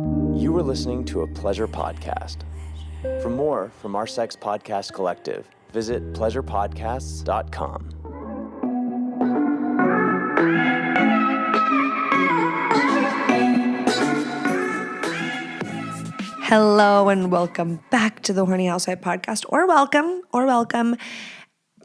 You are listening to a pleasure podcast. For more from our sex podcast collective, visit pleasurepodcasts.com. Hello and welcome back to the Horny Housewife podcast, or welcome.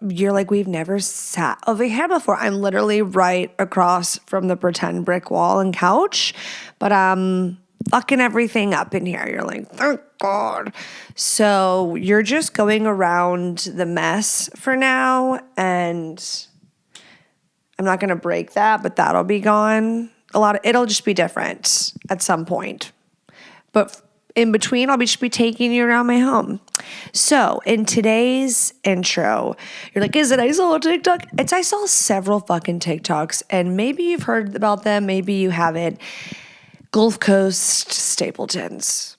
You're like, we've never sat over here before. I'm literally right across from the pretend brick wall and couch, but I'm fucking everything up in here. You're like, thank God. So you're just going around the mess for now, and I'm not going to break that, but that'll be gone. It'll just be different at some point. But in between, I'll just be taking you around my home. So in today's intro, you're like, is it I saw a TikTok? I saw several fucking TikToks, and maybe you've heard about them, maybe you haven't. Gulf Coast Stapletons.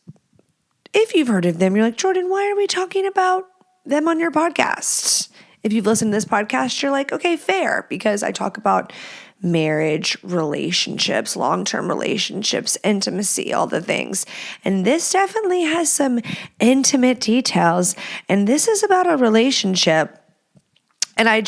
If you've heard of them, you're like, Jordan, why are we talking about them on your podcast? If you've listened to this podcast, you're like, okay, fair, because I talk about marriage, relationships, long-term relationships, intimacy, all the things. And this definitely has some intimate details. And this is about a relationship. And I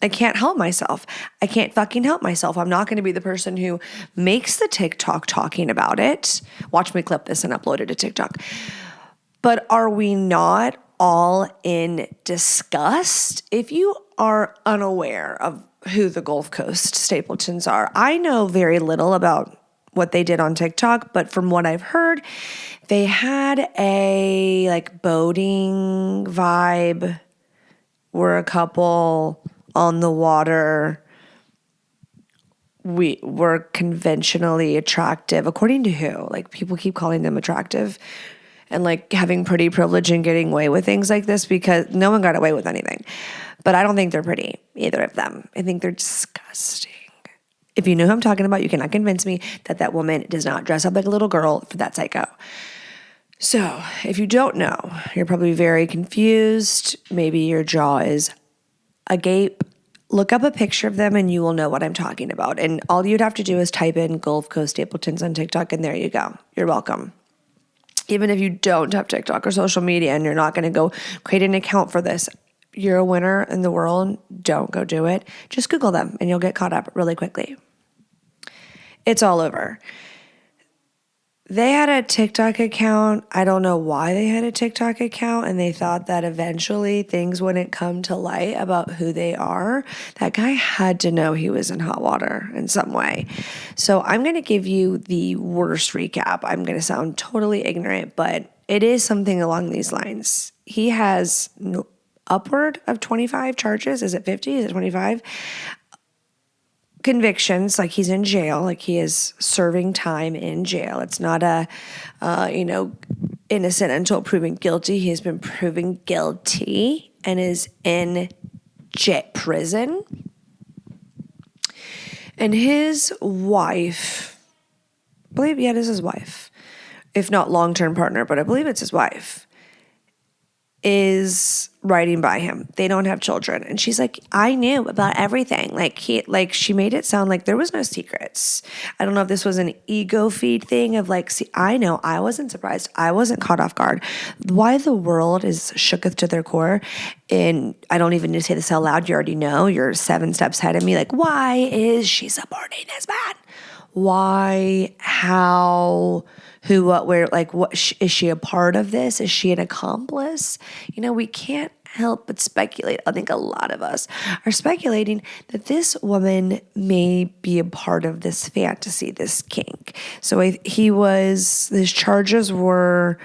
can't help myself. I can't fucking help myself. I'm not going to be the person who makes the TikTok talking about it. Watch me clip this and upload it to TikTok. But are we not all in disgust? If you are unaware of who the Gulf Coast Stapletons are, I know very little about what they did on TikTok, but from what I've heard, they had a boating vibe, were a couple on the water. We were conventionally attractive, according to who? People keep calling them attractive and having pretty privilege and getting away with things like this, because no one got away with anything. But I don't think they're pretty, either of them. I think they're disgusting. If you know who I'm talking about, you cannot convince me that woman does not dress up like a little girl for that psycho. So if you don't know, you're probably very confused. Maybe your jaw is agape. Look up a picture of them and you will know what I'm talking about. And all you'd have to do is type in Gulf Coast Stapletons on TikTok, and there you go. You're welcome. Even if you don't have TikTok or social media and you're not going to go create an account for this, you're a winner in the world. Don't go do it. Just Google them and you'll get caught up really quickly. It's all over. They had a TikTok account. I don't know why they had a TikTok account, and they thought that eventually things wouldn't come to light about who they are. That guy had to know he was in hot water in some way. So I'm going to give you the worst recap. I'm going to sound totally ignorant, but it is something along these lines. He has upward of 25 charges. Is it 50? Is it 25? Convictions, he's in jail, he is serving time in jail. It's not a, innocent until proven guilty. He has been proven guilty and is in prison. And his wife, I believe, it is his wife, if not long-term partner, but I believe it's his wife, is riding by him. They don't have children. And she's like, I knew about everything. She made it sound like there was no secrets. I don't know if this was an ego feed thing of see, I know, I wasn't surprised. I wasn't caught off guard. Why the world is shooketh to their core. And I don't even need to say this out loud. You already know. You're 7 steps ahead of me. Why is she supporting this man? Why, how, who, what, where, is she a part of this? Is she an accomplice? We can't help but speculate. I think a lot of us are speculating that this woman may be a part of this fantasy, this kink. So his charges were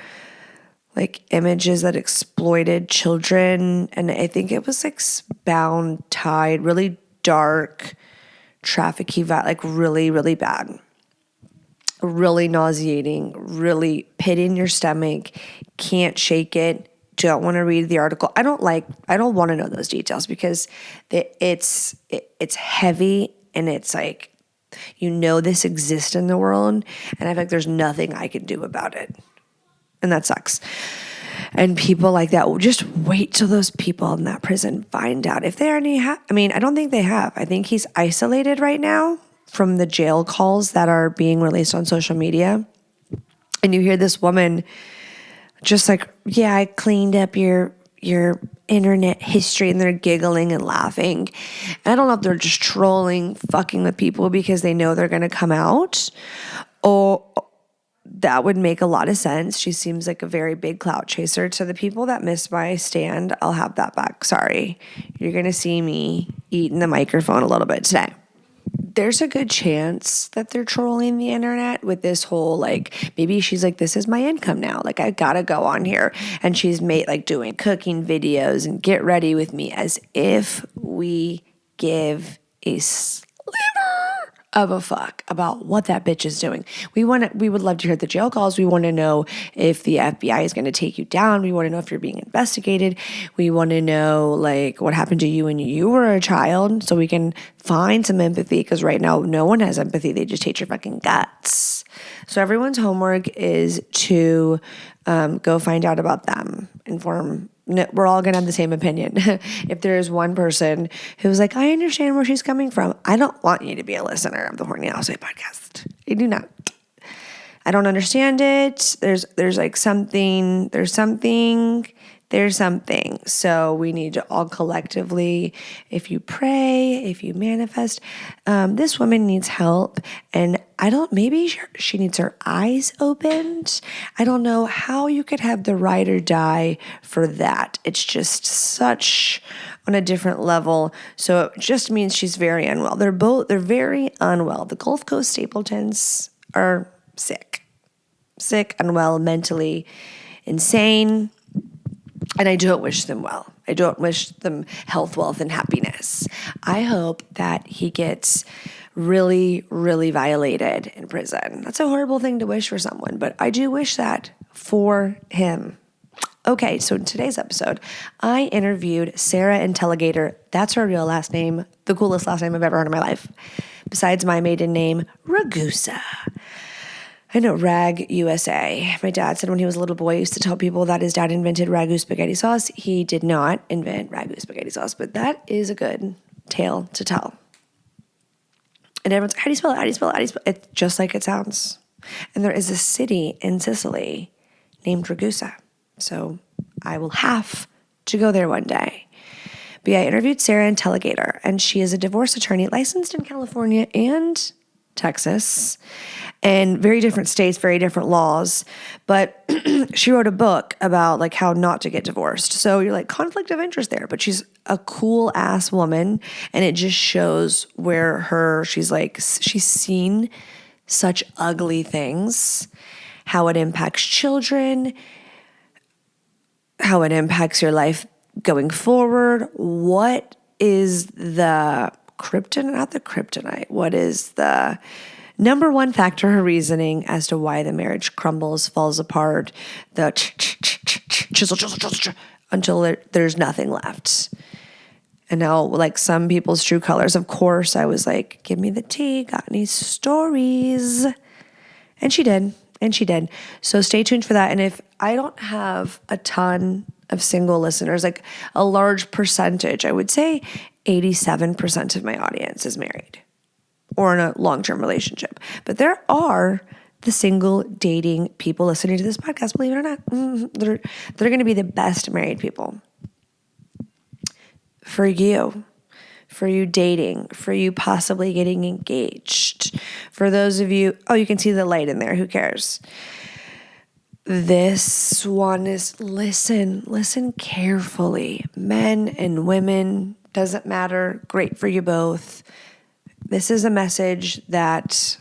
images that exploited children. And I think it was bound, tied, really dark, trafficking, really, really bad. Really nauseating, really pit in your stomach, can't shake it, don't want to read the article. I don't want to know those details, because it's heavy, and it's this exists in the world, and I feel like there's nothing I can do about it. And that sucks. And people like that, just wait till those people in that prison find out if they already have. I don't think they have. I think he's isolated right now. from the jail calls that are being released on social media. And you hear this woman just like, yeah, I cleaned up your internet history, and they're giggling and laughing. And I don't know if they're just trolling, fucking with people because they know they're going to come out, or that would make a lot of sense. She seems like a very big clout chaser. To the people that missed my stand, I'll have that back. Sorry. You're going to see me eating the microphone a little bit today. There's a good chance that they're trolling the internet with this whole, like, maybe she's like, this is my income now. Like, I gotta go on here. And she's made, like, doing cooking videos and get ready with me, as if we give a sliver of a fuck about what that bitch is doing. We would love to hear the jail calls. We want to know if the FBI is going to take you down. We want to know if you're being investigated. We want to know, like, what happened to you when you were a child, so we can find some empathy, because right now no one has empathy. They just hate your fucking guts. So everyone's homework is to go find out about them, we're all going to have the same opinion. If there is one person who's like, I understand where she's coming from, I don't want you to be a listener of the Horny Housewife podcast. I do not. I don't understand it. There's something. So we need to all collectively, if you pray, if you manifest, this woman needs help. And maybe she needs her eyes opened. I don't know how you could have the ride or die for that. It's just such on a different level. So it just means she's very unwell. They're very unwell. The Gulf Coast Stapletons are sick, unwell, mentally insane. And I don't wish them well. I don't wish them health, wealth, and happiness. I hope that he gets really, really violated in prison. That's a horrible thing to wish for someone, but I do wish that for him. Okay, so in today's episode, I interviewed Sarah Intelligator. That's her real last name, the coolest last name I've ever heard in my life, besides my maiden name, Ragusa. I know, Rag USA. My dad said when he was a little boy, he used to tell people that his dad invented Ragu spaghetti sauce. He did not invent Ragu spaghetti sauce, but that is a good tale to tell. And everyone's like, how do you spell it? How do you spell it? How do you spell it? It's just like it sounds. And there is a city in Sicily named Ragusa. So I will have to go there one day. But yeah, I interviewed Sarah Intelligator, and she is a divorce attorney licensed in California and Texas, and very different states, very different laws. But she wrote a book about like how not to get divorced. So you're like, conflict of interest there, but she's a cool ass woman. And it just shows where she's seen such ugly things, how it impacts children, how it impacts your life going forward. What is the kryptonite? What is the number one factor, her reasoning as to why the marriage crumbles, falls apart, the chisel, until there's nothing left. And now, like some people's true colors, of course, I was like, give me the tea, got any stories? And she did. So stay tuned for that. And if I don't have a ton of single listeners, like a large percentage, I would say 87% of my audience is married or in a long-term relationship. But there are the single dating people listening to this podcast, believe it or not. They're going to be the best married people. For you dating, for you possibly getting engaged, for those of you, you can see the light in there, who cares? This one is listen carefully. Men and women, doesn't matter, great for you both. This is a message that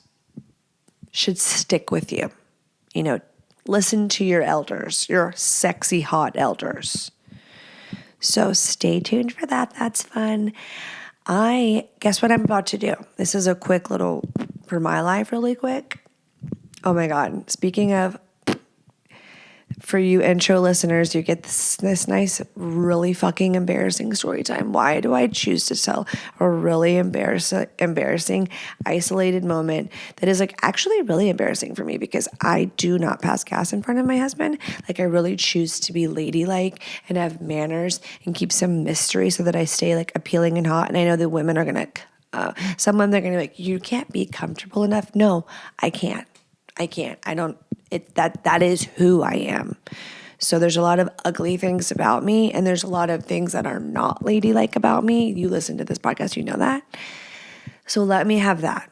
should stick with you. Listen to your elders, your sexy, hot elders. So stay tuned for that. That's fun. Guess what I'm about to do? This is a quick little, for my life, really quick. Oh my God. Speaking of, for you intro listeners, you get this nice, really fucking embarrassing story time. Why do I choose to tell a really embarrassing, isolated moment that is like actually really embarrassing for me, because I do not pass gas in front of my husband. Like, I really choose to be ladylike and have manners and keep some mystery so that I stay like appealing and hot. And I know the women are going to Some women are going to be like, you can't be comfortable enough. No, I can't. I don't, that is who I am. So there's a lot of ugly things about me, and there's a lot of things that are not ladylike about me. You listen to this podcast, you know that. So let me have that.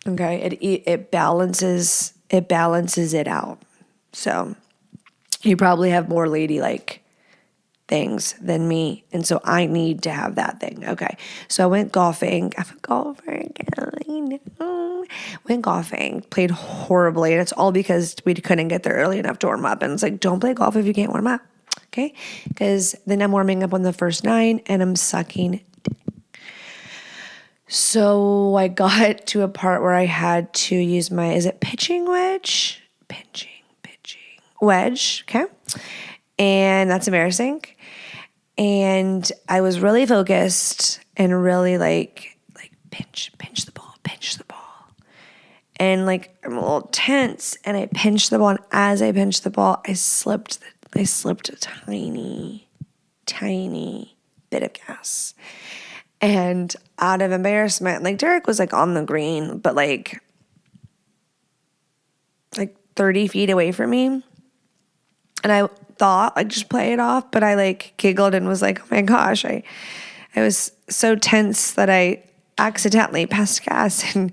Okay. It balances it out. So you probably have more ladylike things than me. And so I need to have that thing. Okay. So I went golfing. I'm a golfer again. Went golfing, played horribly. And it's all because we couldn't get there early enough to warm up. And it's like, don't play golf if you can't warm up. Okay. Because then I'm warming up on the first 9 and I'm sucking. So I got to a part where I had to use my, is it pitching wedge? Pitching wedge. Okay. And that's embarrassing. And I was really focused and really like pinch the ball. And like I'm a little tense and I pinched the ball. And as I pinched the ball, I slipped a tiny bit of gas. And out of embarrassment, like Derek was like on the green, but like 30 feet away from me. And I thought I'd just play it off, but I like giggled and was like, oh my gosh, I was so tense that I accidentally passed gas. And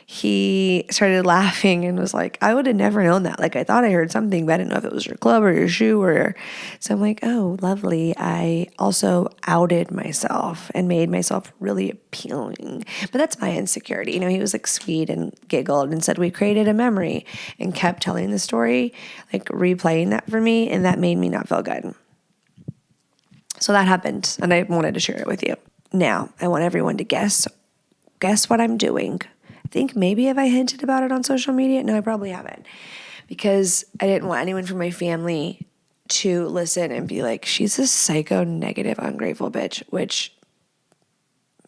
he started laughing and was like, I would have never known that. Like I thought I heard something, but I didn't know if it was your club or your shoe so I'm like, oh, lovely. I also outed myself and made myself really appealing. But that's my insecurity. You know, he was like sweet and giggled and said we created a memory and kept telling the story, like replaying that for me. And that made me not feel good. So that happened and I wanted to share it with you. Now I want everyone to guess what I'm doing. I think maybe have I hinted about it on social media? No, I probably haven't. Because I didn't want anyone from my family to listen and be like, she's a psycho, negative, ungrateful bitch, which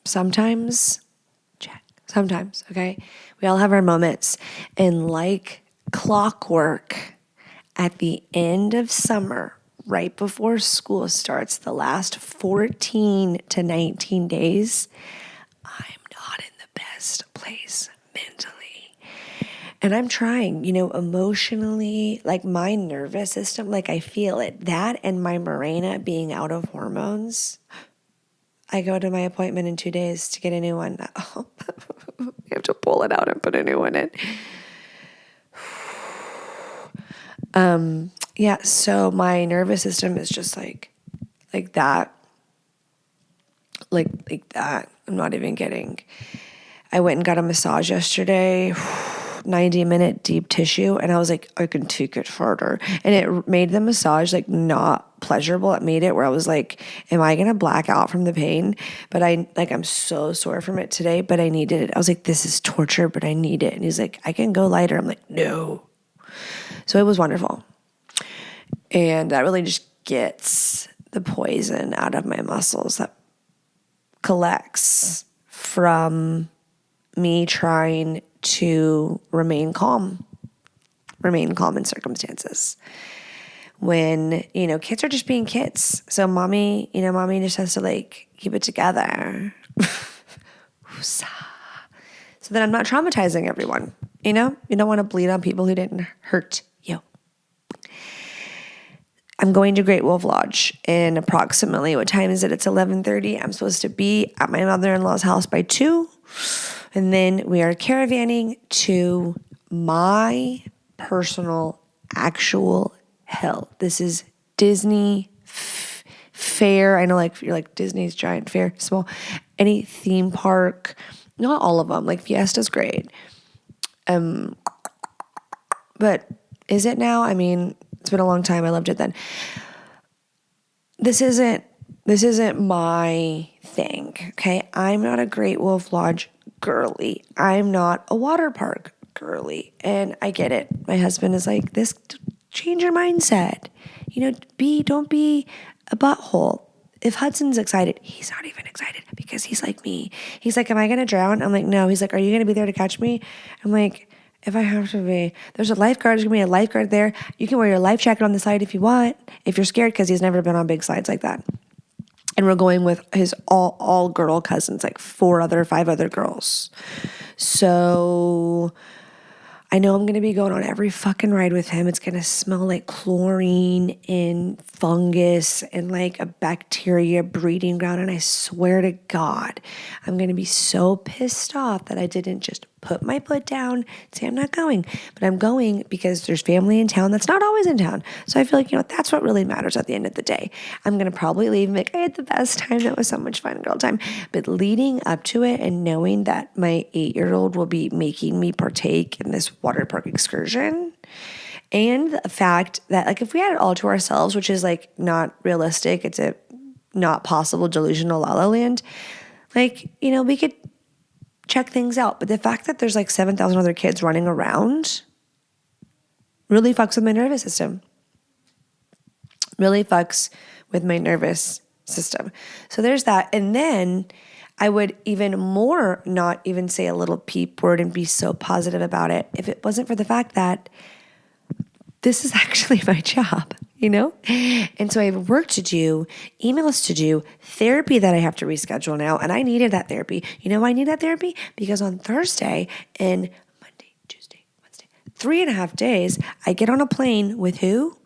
sometimes, okay? We all have our moments. And like clockwork, at the end of summer, right before school starts, the last 14 to 19 days, I'm not in the best place mentally. And I'm trying, emotionally, like my nervous system, like I feel it. That and my Mirena being out of hormones. I go to my appointment in 2 days to get a new one. Oh, you have to pull it out and put a new one in. Yeah, so my nervous system is just like that. Like that. I'm not even kidding. I went and got a massage yesterday, 90-minute deep tissue, and I was like, I can take it further. And it made the massage like not pleasurable. It made it where I was like, am I gonna black out from the pain? But I'm so sore from it today, but I needed it. I was like, this is torture, but I need it. And he's like, I can go lighter. I'm like, no. So it was wonderful. And that really just gets the poison out of my muscles that collects from me trying to remain calm in circumstances. When, kids are just being kids. So mommy just has to like keep it together. So that I'm not traumatizing everyone. You don't want to bleed on people who didn't hurt you. I'm going to Great Wolf Lodge in approximately, what time is it? It's 11:30. I'm supposed to be at my mother-in-law's house by 2. And then we are caravanning to my personal actual hell. This is Disney fair. I know you're like Disney's giant fair, small. Any theme park, not all of them. Like Fiesta's great. But is it now? I mean, it's been a long time. I loved it then. This isn't my thing, okay? I'm not a Great Wolf Lodge girly. I'm not a water park girly. And I get it. My husband is like, change your mindset. Don't be a butthole. If Hudson's excited, he's not even excited because he's like me. He's like, am I going to drown? I'm like, no. He's like, are you going to be there to catch me? I'm like, if I have to be. There's a lifeguard. There's going to be a lifeguard there. You can wear your life jacket on the side if you want, if you're scared, because he's never been on big slides like that. And we're going with his all girl cousins, like 5 other girls. So I know I'm going to be going on every fucking ride with him. It's going to smell like chlorine and fungus and like a bacteria breeding ground. And I swear to God, I'm going to be so pissed off that I didn't just put my foot down, say I'm not going. But I'm going because there's family in town that's not always in town. So I feel like, that's what really matters at the end of the day. I'm going to probably leave and be like, I had the best time. That was so much fun, girl time. But leading up to it and knowing that my 8-year-old will be making me partake in this water park excursion, and the fact that like if we had it all to ourselves, which is like not realistic, it's a not possible delusional la la land, like, we could check things out. But the fact that there's like 7,000 other kids running around really fucks with my nervous system. Really fucks with my nervous system. So there's that. And then I would even more not even say a little peep word and be so positive about it if it wasn't for the fact that this is actually my job, And so I have work to do, emails to do, therapy that I have to reschedule now. And I needed that therapy. You know why I need that therapy? Because on Thursday and Monday, Tuesday, Wednesday, 3.5 days, I get on a plane with who?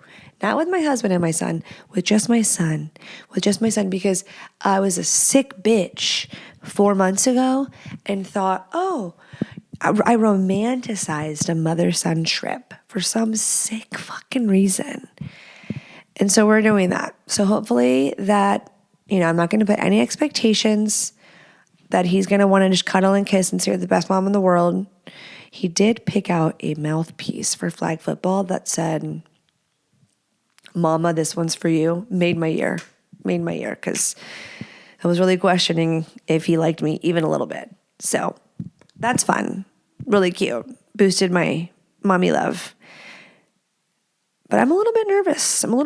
Not with my husband and my son, with just my son. Because I was a sick bitch 4 months ago and thought, I romanticized a mother-son trip for some sick fucking reason. And so we're doing that. So hopefully that, I'm not going to put any expectations that he's going to want to just cuddle and kiss and say you're the best mom in the world. He did pick out a mouthpiece for flag football that said, Mama, this one's for you. Made my year because I was really questioning if he liked me even a little bit. So that's fun. Really cute. Boosted my mommy love. But I'm a little bit nervous. But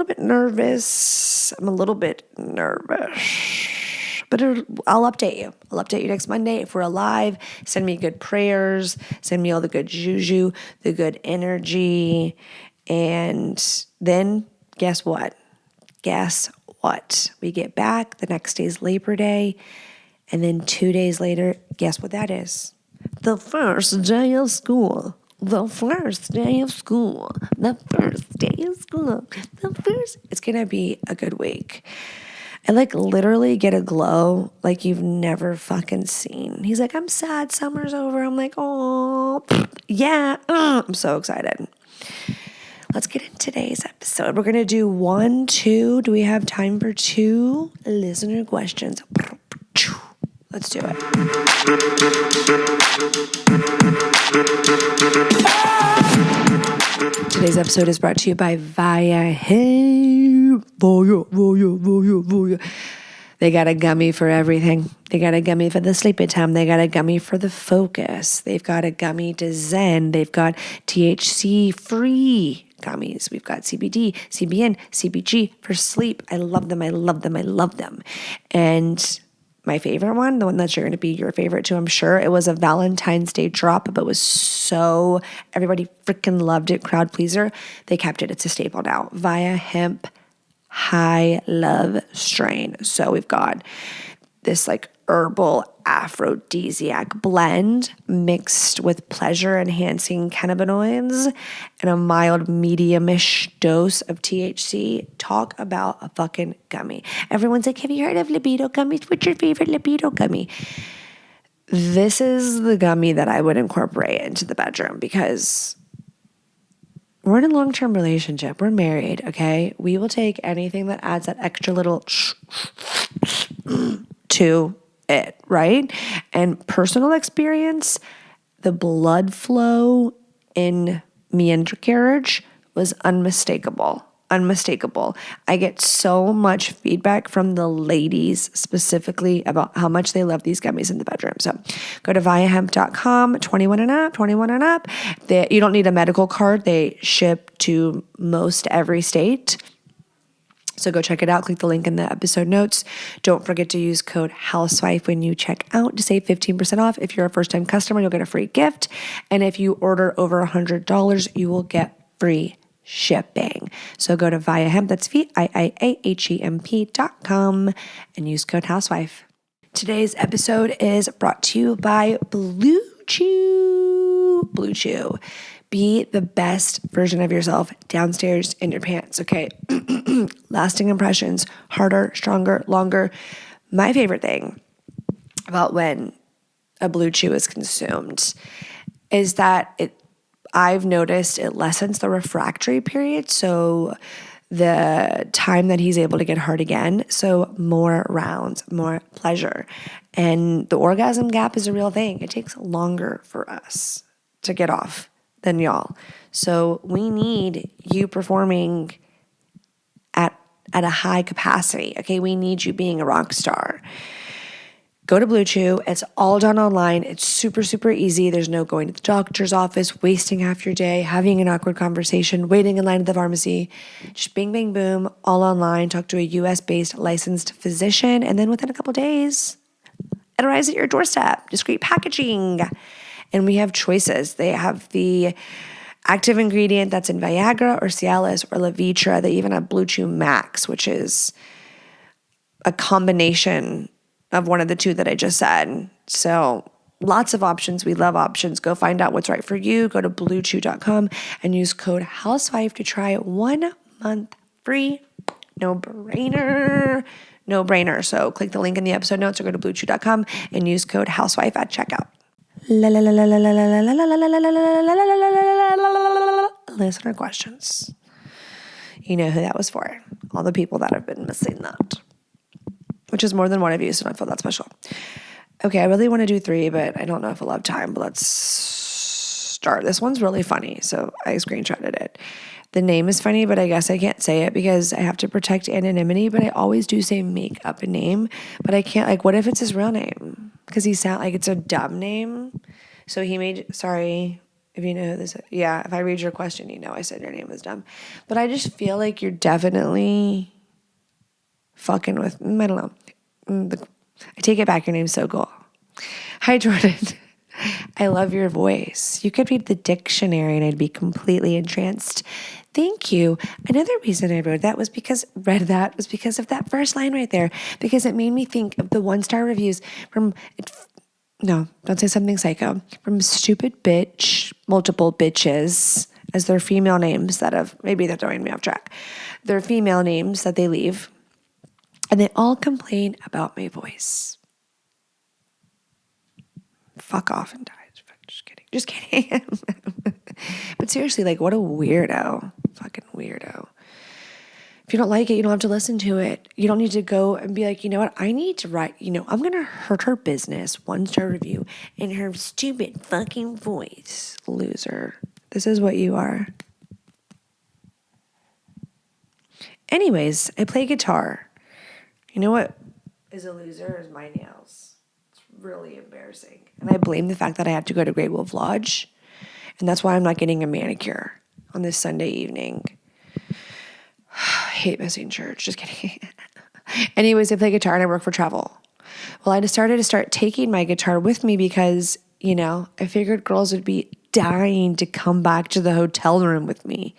I'll update you. I'll update you next Monday. If we're alive, send me good prayers. Send me all the good juju, the good energy. And then guess what? We get back. The next day's Labor Day. And then 2 days later, guess what that is? The first day of school. It's going to be a good week. I literally get a glow like you've never fucking seen. He's like, I'm sad. Summer's over. I'm like, oh, yeah. I'm so excited. Let's get into today's episode. We're going to do 1, 2. Do we have time for 2 listener questions? Let's do it. Today's episode is brought to you by Via. They got a gummy for everything. They got a gummy for the sleepy time. They got a gummy for the focus. They've got a gummy to zen. They've got THC-free gummies. We've got CBD, CBN, CBG for sleep. I love them. And my favorite one, the one that's going to be your favorite too, I'm sure, it was a Valentine's Day drop, but was so, everybody freaking loved it, crowd pleaser. They kept it. It's a staple now. Via Hemp High Love strain. So we've got this herbal aphrodisiac blend mixed with pleasure-enhancing cannabinoids and a mild medium-ish dose of THC. Talk about a fucking gummy. Everyone's like, have you heard of libido gummies? What's your favorite libido gummy? This is the gummy that I would incorporate into the bedroom because we're in a long-term relationship. We're married, okay? We will take anything that adds that extra little to it, right? And personal experience, the blood flow in me undercarriage was unmistakable. I get so much feedback from the ladies specifically about how much they love these gummies in the bedroom. So go to viahemp.com, 21 and up. You don't need a medical card. They ship to most every state. So go check it out. Click the link in the episode notes. Don't forget to use code HOUSEWIFE when you check out to save 15% off. If you're a first-time customer, you'll get a free gift. And if you order over $100, you will get free shipping. So go to ViaHemp, that's VIIAHEMP.com, and use code housewife. Today's episode is brought to you by Blue Chew. Blue Chew. Be the best version of yourself downstairs in your pants, okay? Lasting impressions, harder, stronger, longer. My favorite thing about when a Blue Chew is consumed is that I've noticed it lessens the refractory period, so the time that he's able to get hard again, so more rounds, more pleasure. And the orgasm gap is a real thing. It takes longer for us to get off than y'all. So we need you performing at a high capacity, okay? We need you being a rock star. Go to Blue Chew. It's all done online. It's super, super easy. There's no going to the doctor's office, wasting half your day, having an awkward conversation, waiting in line at the pharmacy. Just bing, bang, boom, all online. Talk to a US-based licensed physician, and then within a couple days, it arrives at your doorstep. Discreet packaging. And we have choices. They have the active ingredient that's in Viagra or Cialis or Levitra. They even have Blue Chew Max, which is a combination of one of the two that I just said. So lots of options. We love options. Go find out what's right for you. Go to bluechew.com and use code housewife to try 1 month free. No brainer. No brainer. So click the link in the episode notes or go to bluechew.com and use code housewife at checkout. Listener questions. You know who that was for. All the people that have been missing that. Which is more than one of you, so don't feel that special. Okay, I really want to do 3, but I don't know if I'll have time, but let's start. This one's really funny, so I screenshotted it. The name is funny, but I guess I can't say it because I have to protect anonymity, but I always do say make up a name, but I can't, like, what if it's his real name? Because he sounds like it's a dumb name. So he made, sorry, if you know who this is. Yeah, if I read your question, you know I said your name was dumb. But I just feel like you're definitely fucking with, I don't know. I take it back. Your name's so cool. Hi, Jordan. I love your voice. You could read the dictionary and I'd be completely entranced. Thank you. Another reason I read that was because of that first line right there, because it made me think of the 1-star reviews from, no, don't say something psycho, from stupid bitch, multiple bitches, as their female names maybe they're throwing me off track. Their female names that they leave. And they all complain about my voice. Fuck off and die. Just kidding. But seriously, like, what a weirdo. Fucking weirdo. If you don't like it, you don't have to listen to it. You don't need to go and be like, you know what? I need to write, I'm going to hurt her business, 1-star review, in her stupid fucking voice. Loser. This is what you are. Anyways, I play guitar. You know what is a loser is my nails. It's really embarrassing. And I blame the fact that I have to go to Great Wolf Lodge. And that's why I'm not getting a manicure on this Sunday evening. I hate missing church. Just kidding. Anyways, I play guitar and I work for travel. Well, I decided to start taking my guitar with me because, I figured girls would be dying to come back to the hotel room with me.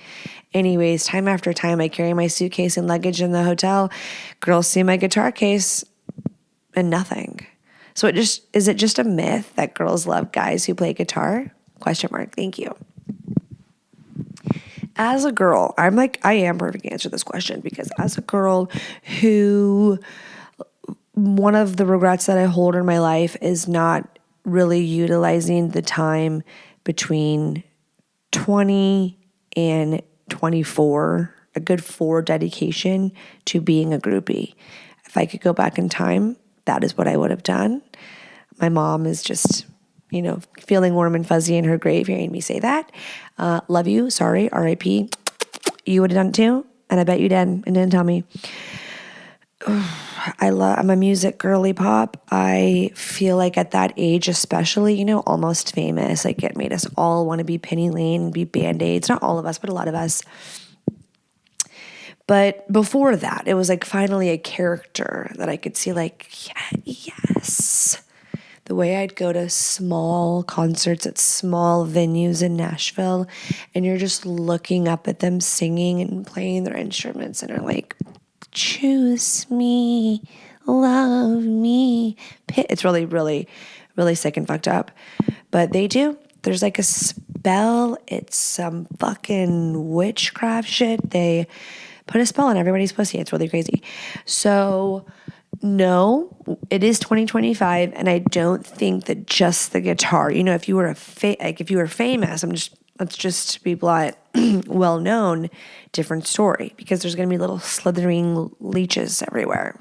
Anyways, time after time, I carry my suitcase and luggage in the hotel. Girls see my guitar case and nothing. So is it just a myth that girls love guys who play guitar? ? Thank you. As a girl, I am perfect to answer this question because as a girl who, one of the regrets that I hold in my life is not really utilizing the time between 20 and 24, a good 4 dedication to being a groupie. If I could go back in time, that is what I would have done. My mom is just, feeling warm and fuzzy in her grave hearing me say that. Love you. Sorry. R.I.P. You would have done it too. And I bet you did and didn't tell me. I'm a music girly pop. I feel like at that age, especially, Almost Famous, like it made us all want to be Penny Lane and be Band-Aids. Not all of us, but a lot of us. But before that, it was like finally a character that I could see like, yes, the way I'd go to small concerts at small venues in Nashville, and you're just looking up at them singing and playing their instruments and are like, choose me, love me. It's really, really, really sick and fucked up. But they do. There's like a spell. It's some fucking witchcraft shit. They put a spell on everybody's pussy. It's really crazy. So no, it is 2025, and I don't think that just the guitar. You know, if you were if you were famous, let's just be blunt, well known, different story, because there's going to be little slithering leeches everywhere.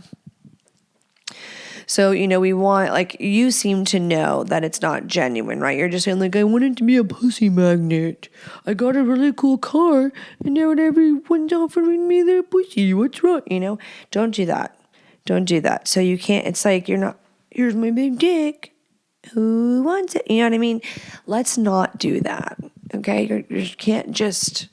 So, you know, we want, like, you seem to know that it's not genuine, right? You're just saying, like, I wanted to be a pussy magnet. I got a really cool car, and now everyone's offering me their pussy. What's wrong? You know, don't do that. Don't do that. So you can't, it's like, you're not, here's my big dick. Who wants it? You know what I mean? Let's not do that, okay? You can't just...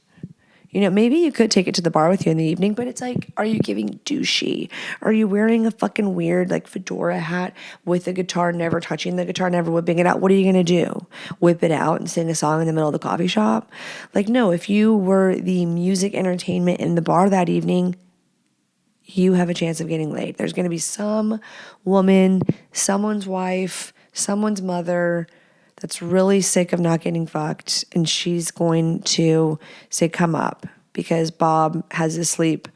You know, maybe you could take it to the bar with you in the evening, but it's like, are you giving douchey? Are you wearing a fucking weird, like, fedora hat with a guitar, never touching the guitar, never whipping it out? What are you going to do? Whip it out and sing a song in the middle of the coffee shop? Like, no, if you were the music entertainment in the bar that evening, you have a chance of getting laid. There's going to be some woman, someone's wife, someone's mother that's really sick of not getting fucked, and she's going to say, come up, because Bob has a sleep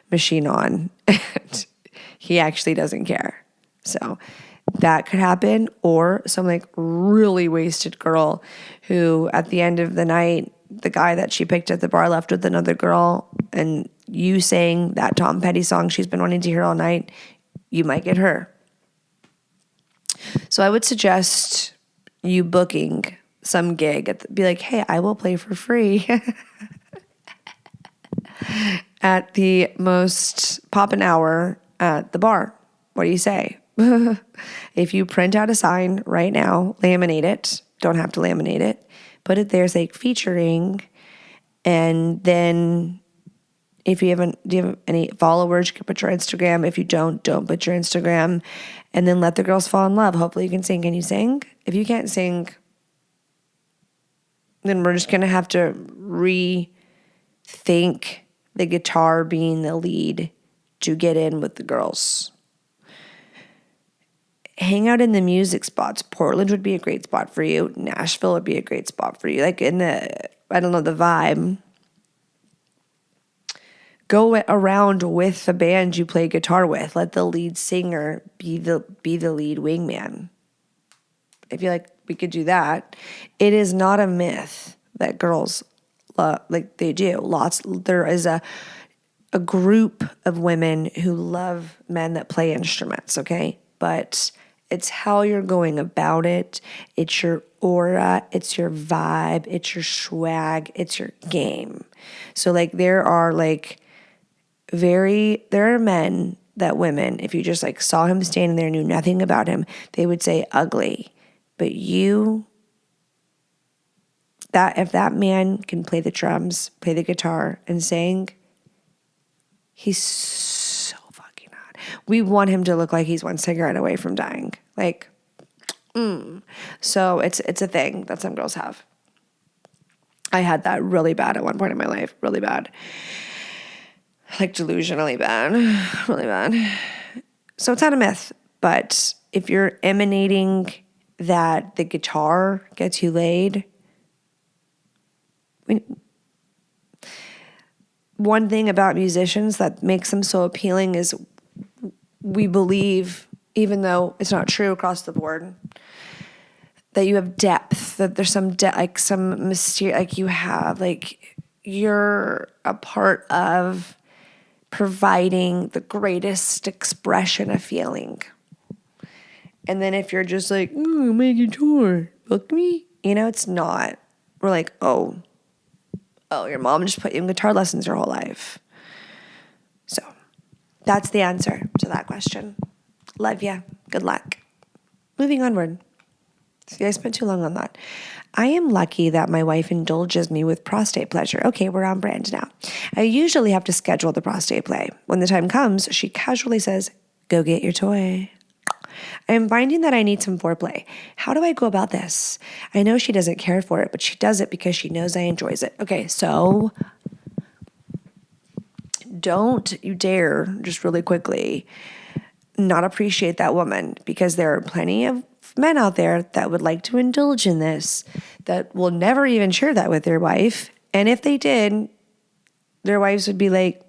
machine on and he actually doesn't care. So that could happen. Or some like really wasted girl who at the end of the night, the guy that she picked at the bar left with another girl, and you sang that Tom Petty song she's been wanting to hear all night, you might get her. So I would suggest you booking some gig, be like, hey, I will play for free at the most poppin' hour at the bar. What do you say? If you print out a sign right now, laminate it, don't have to laminate it, put it there, say featuring, and then if you do you have any followers, you can put your Instagram. If you don't put your Instagram, and then let the girls fall in love. Hopefully you can sing. Can you sing? If you can't sing, then we're just going to have to rethink the guitar being the lead to get in with the girls. Hang out in the music spots. Portland would be a great spot for you. Nashville would be a great spot for you. Like in the, I don't know, the vibe. Go around with the band you play guitar with. Let the lead singer be the lead wingman. I feel like we could do that. It is not a myth that girls like they do. There is a group of women who love men that play instruments, okay? But it's how you're going about it. It's your aura. It's your vibe. It's your swag. It's your game. So like there are men that women, if you just like saw him standing there, knew nothing about him, they would say ugly. But if that man can play the drums, play the guitar, and sing, he's so fucking hot. We want him to look like he's one cigarette away from dying. So it's a thing that some girls have. I had that really bad at one point in my life, really bad. Like delusionally bad, really bad. So it's not a myth, but if you're emanating that the guitar gets you laid, one thing about musicians that makes them so appealing is we believe, even though it's not true across the board, that you have depth, that there's some some mysterious, like you have, like you're a part of providing the greatest expression of feeling. And then if you're just like, ooh, my guitar, fuck me, it's not. We're like, oh, your mom just put you in guitar lessons your whole life. So that's the answer to that question. Love ya. Good luck. Moving onward. See, I spent too long on that. I am lucky that my wife indulges me with prostate pleasure. Okay, we're on brand now. I usually have to schedule the prostate play. When the time comes, she casually says, go get your toy. I'm finding that I need some foreplay. How do I go about this? I know she doesn't care for it, but she does it because she knows I enjoys it. Okay, so don't you dare just really quickly not appreciate that woman, because there are plenty of men out there that would like to indulge in this that will never even share that with their wife. And if they did, their wives would be like,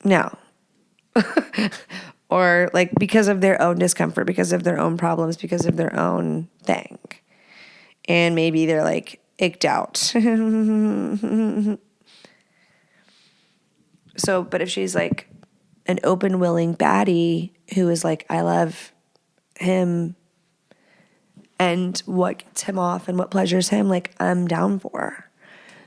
no. Or like because of their own discomfort, because of their own problems, because of their own thing. And maybe they're like icked out. So, but if she's like an open, willing baddie who is like, I love him and what gets him off and what pleasures him, like I'm down for.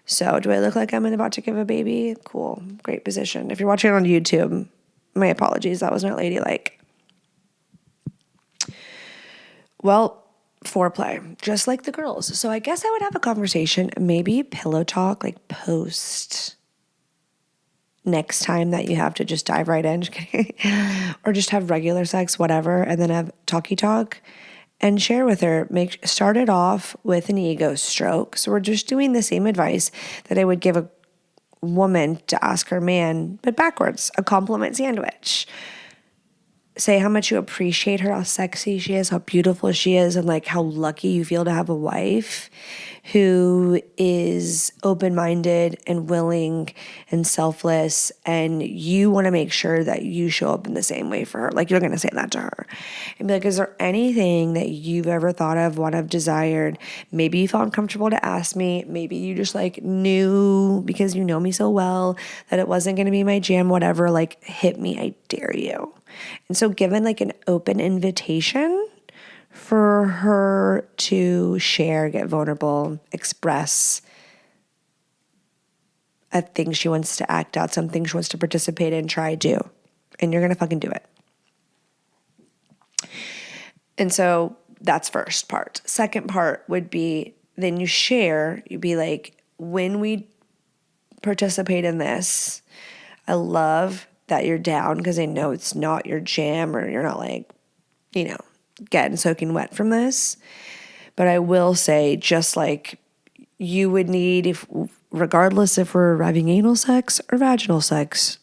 So do I look like I'm about to give a baby? Cool. Great position. If you're watching on YouTube, my apologies. That was not ladylike. Well, foreplay, just like the girls. So I guess I would have a conversation, maybe pillow talk, like post next time that you have to just dive right in, or just have regular sex, whatever, and then have talky talk and share with her. Start it off with an ego stroke. So we're just doing the same advice that I would give a woman to ask her man, but backwards, a compliment sandwich. Say how much you appreciate her, how sexy she is, how beautiful she is, and like how lucky you feel to have a wife who is open-minded and willing and selfless, and you want to make sure that you show up in the same way for her. Like you're going to say that to her and be like, is there anything that you've ever thought of, what I've desired? Maybe you felt uncomfortable to ask me. Maybe you just like knew because you know me so well that it wasn't going to be my jam, whatever, like hit me, I dare you. And so given like an open invitation for her to share, get vulnerable, express a thing she wants to act out, something she wants to participate in, try, do. And you're going to fucking do it. And so that's first part. Second part would be then you share, you'd be like, when we participate in this, I love that you're down because I know it's not your jam or you're not like, getting soaking wet from this. But I will say, just like you would need, regardless if we're having anal sex or vaginal sex,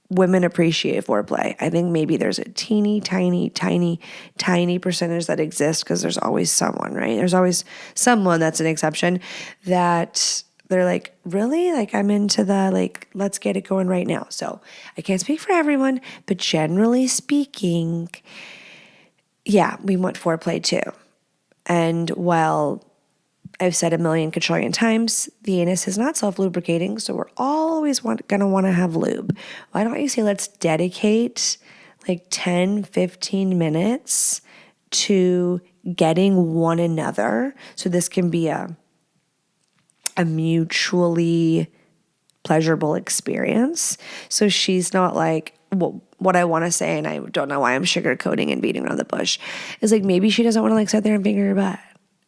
women appreciate foreplay. I think maybe there's a teeny, tiny percentage that exists because there's always someone, right? There's always someone that's an exception that they're like, really? Like I'm into the, like, let's get it going right now. So I can't speak for everyone, but generally speaking, yeah, we want foreplay too. And while I've said a million quadrillion times, the anus is not self-lubricating, so we're always going to want to have lube. Why don't you say let's dedicate like 10, 15 minutes to getting one another, so this can be a mutually pleasurable experience. So she's not like, well, what I want to say, and I don't know why I'm sugarcoating and beating around the bush, is like maybe she doesn't want to like sit there and finger her butt.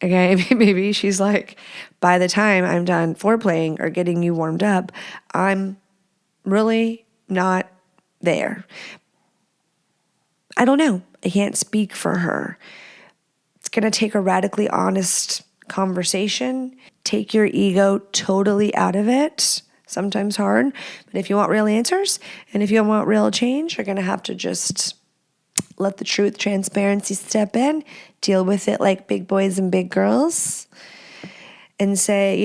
Okay, maybe she's like, by the time I'm done foreplaying or getting you warmed up, I'm really not there. I don't know. I can't speak for her. It's going to take a radically honest conversation. Take your ego totally out of it. Sometimes hard, but if you want real answers and if you want real change, you're going to have to just let the truth, transparency step in, deal with it like big boys and big girls, and say,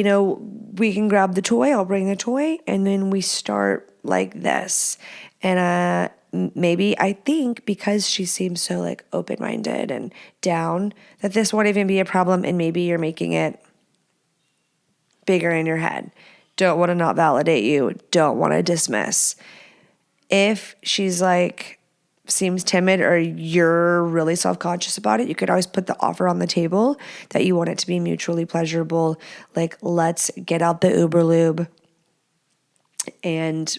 we can grab the toy, I'll bring the toy, and then we start like this. And maybe I think because she seems so like open-minded and down that this won't even be a problem, and maybe you're making it bigger in your head. Don't want to not validate you. Don't want to dismiss. If she's like, seems timid or you're really self-conscious about it, you could always put the offer on the table that you want it to be mutually pleasurable. Like, let's get out the Uber lube and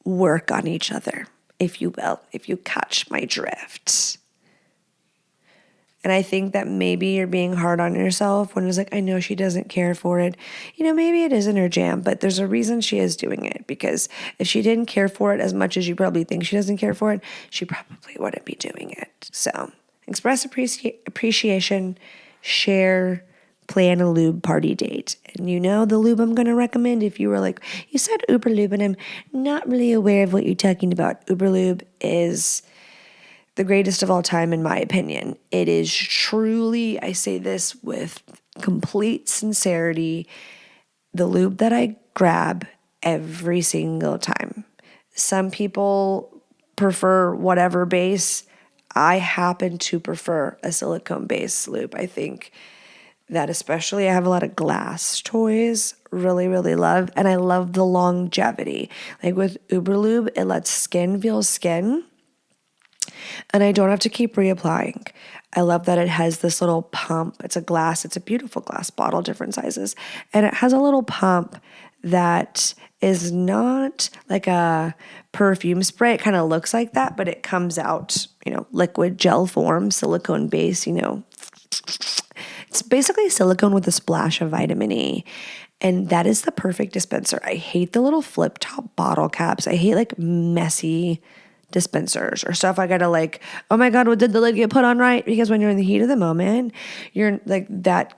work on each other, if you will, if you catch my drift. And I think that maybe you're being hard on yourself when it's like, I know she doesn't care for it. Maybe it isn't her jam, but there's a reason she is doing it, because if she didn't care for it as much as you probably think she doesn't care for it, she probably wouldn't be doing it. So express appreciation, share, plan a lube party date. And the lube I'm going to recommend, if you were like, you said Uber Lube and I'm not really aware of what you're talking about. Uber Lube is the greatest of all time, in my opinion. It is truly, I say this with complete sincerity, the lube that I grab every single time. Some people prefer whatever base. I happen to prefer a silicone base lube. I think that especially I have a lot of glass toys, really, really love. And I love the longevity. Like with Uber Lube, it lets skin feel skin. And I don't have to keep reapplying. I love that it has this little pump. It's a beautiful glass bottle, different sizes. And it has a little pump that is not like a perfume spray. It kind of looks like that, but it comes out, liquid gel form, silicone base, It's basically silicone with a splash of vitamin E. And that is the perfect dispenser. I hate the little flip top bottle caps. I hate like messy dispensers or stuff. I gotta like, oh my God, what did the lid get put on right? Because when you're in the heat of the moment, you're like, that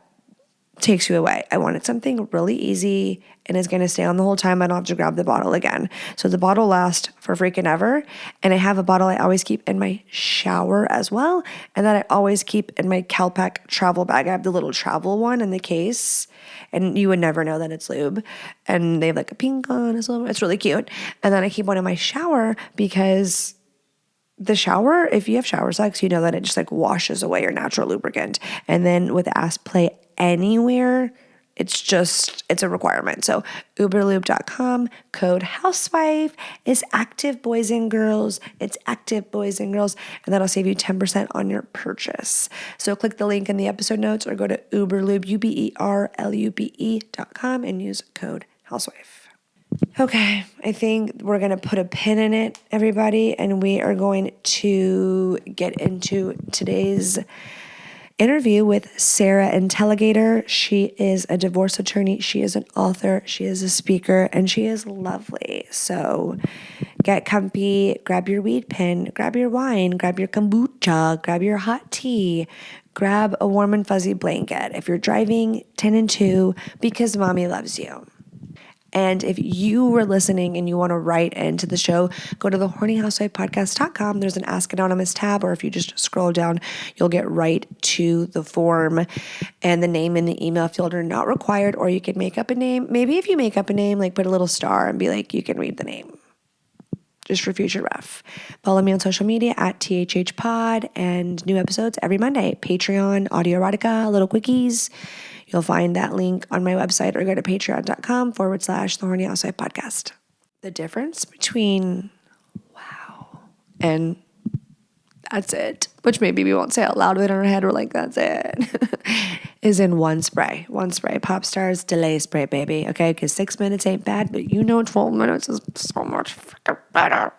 takes you away. I wanted something really easy and is going to stay on the whole time. I don't have to grab the bottle again. So the bottle lasts for freaking ever. And I have a bottle I always keep in my shower as well. And that I always keep in my Calpac travel bag. I have the little travel one in the case. And you would never know that it's lube. And they have like a pink on. It's really cute. And then I keep one in my shower because the shower, if you have shower sex, you know that it just like washes away your natural lubricant. And then with ass play anywhere, it's a requirement. So uberlube.com, code housewife is active boys and girls. It's active boys and girls. And that'll save you 10% on your purchase. So click the link in the episode notes or go to uberlube, uberlube.com and use code housewife. Okay, I think we're going to put a pin in it, everybody, and we are going to get into today's interview with Sarah Intelligator. She is a divorce attorney. She is an author. She is a speaker, and she is lovely. So get comfy, grab your weed pen, grab your wine, grab your kombucha, grab your hot tea, grab a warm and fuzzy blanket. If you're driving, 10 and 2, because mommy loves you. And if you were listening and you want to write into the show, go to the hornyhousewifepodcast.com. There's an Ask Anonymous tab, or if you just scroll down, you'll get right to the form. And the name in the email field are not required, or you can make up a name. Maybe if you make up a name, like put a little star and be like, you can read the name. Just for future ref. Follow me on social media at THHpod, and new episodes every Monday. Patreon, audio erotica, little quickies. You'll find that link on my website, or go to patreon.com/The Horny Housewife Podcast. The difference between wow and that's it, which maybe we won't say out loud, but in our head we're like, that's it, is in one spray. Pop Stars Delay Spray, baby. Okay, because 6 minutes ain't bad, but 12 minutes is so much freaking better.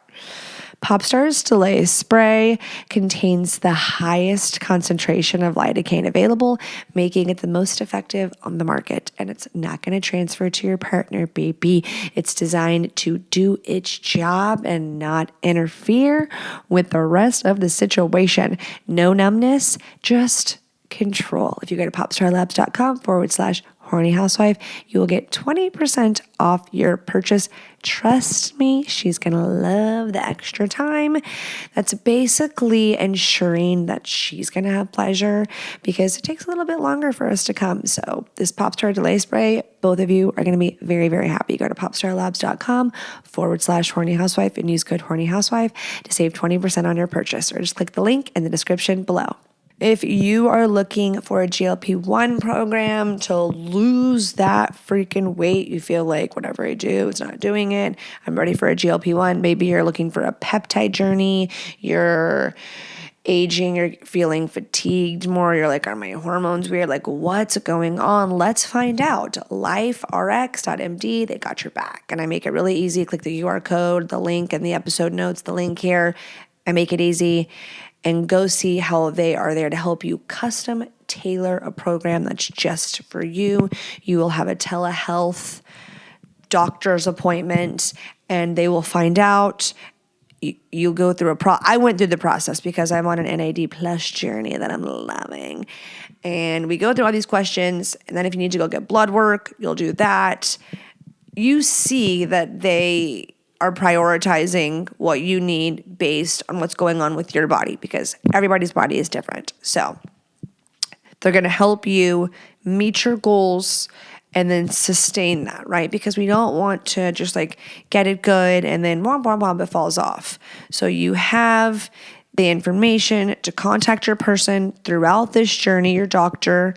Pop Stars Delay Spray contains the highest concentration of lidocaine available, making it the most effective on the market. And it's not going to transfer to your partner, baby. It's designed to do its job and not interfere with the rest of the situation. No numbness, just control. If you go to popstarlabs.com/horny housewife, you will get 20% off your purchase. Trust me, she's going to love the extra time. That's basically ensuring that she's going to have pleasure, because it takes a little bit longer for us to come. So this Popstar Delay Spray, both of you are going to be very, very happy. Go to popstarlabs.com/horny housewife and use code horny housewife to save 20% on your purchase, or just click the link in the description below. If you are looking for a GLP-1 program to lose that freaking weight, you feel like whatever I do, it's not doing it, I'm ready for a GLP-1. Maybe you're looking for a peptide journey, you're aging, you're feeling fatigued more, you're like, are my hormones weird? Like, what's going on? Let's find out. LifeRx.md, they got your back. And I make it really easy. Click the QR code, the link in the episode notes, the link here. I make it easy, and go see how they are there to help you custom tailor a program that's just for you. You will have a telehealth doctor's appointment, and they will find out. You'll go through I went through the process because I'm on an NAD plus journey that I'm loving. And we go through all these questions, and then if you need to go get blood work, you'll do that. You see that they are prioritizing what you need based on what's going on with your body, because everybody's body is different. So they're going to help you meet your goals and then sustain that, right? Because we don't want to just like get it good and then it falls off. So you have the information to contact your person throughout this journey, your doctor,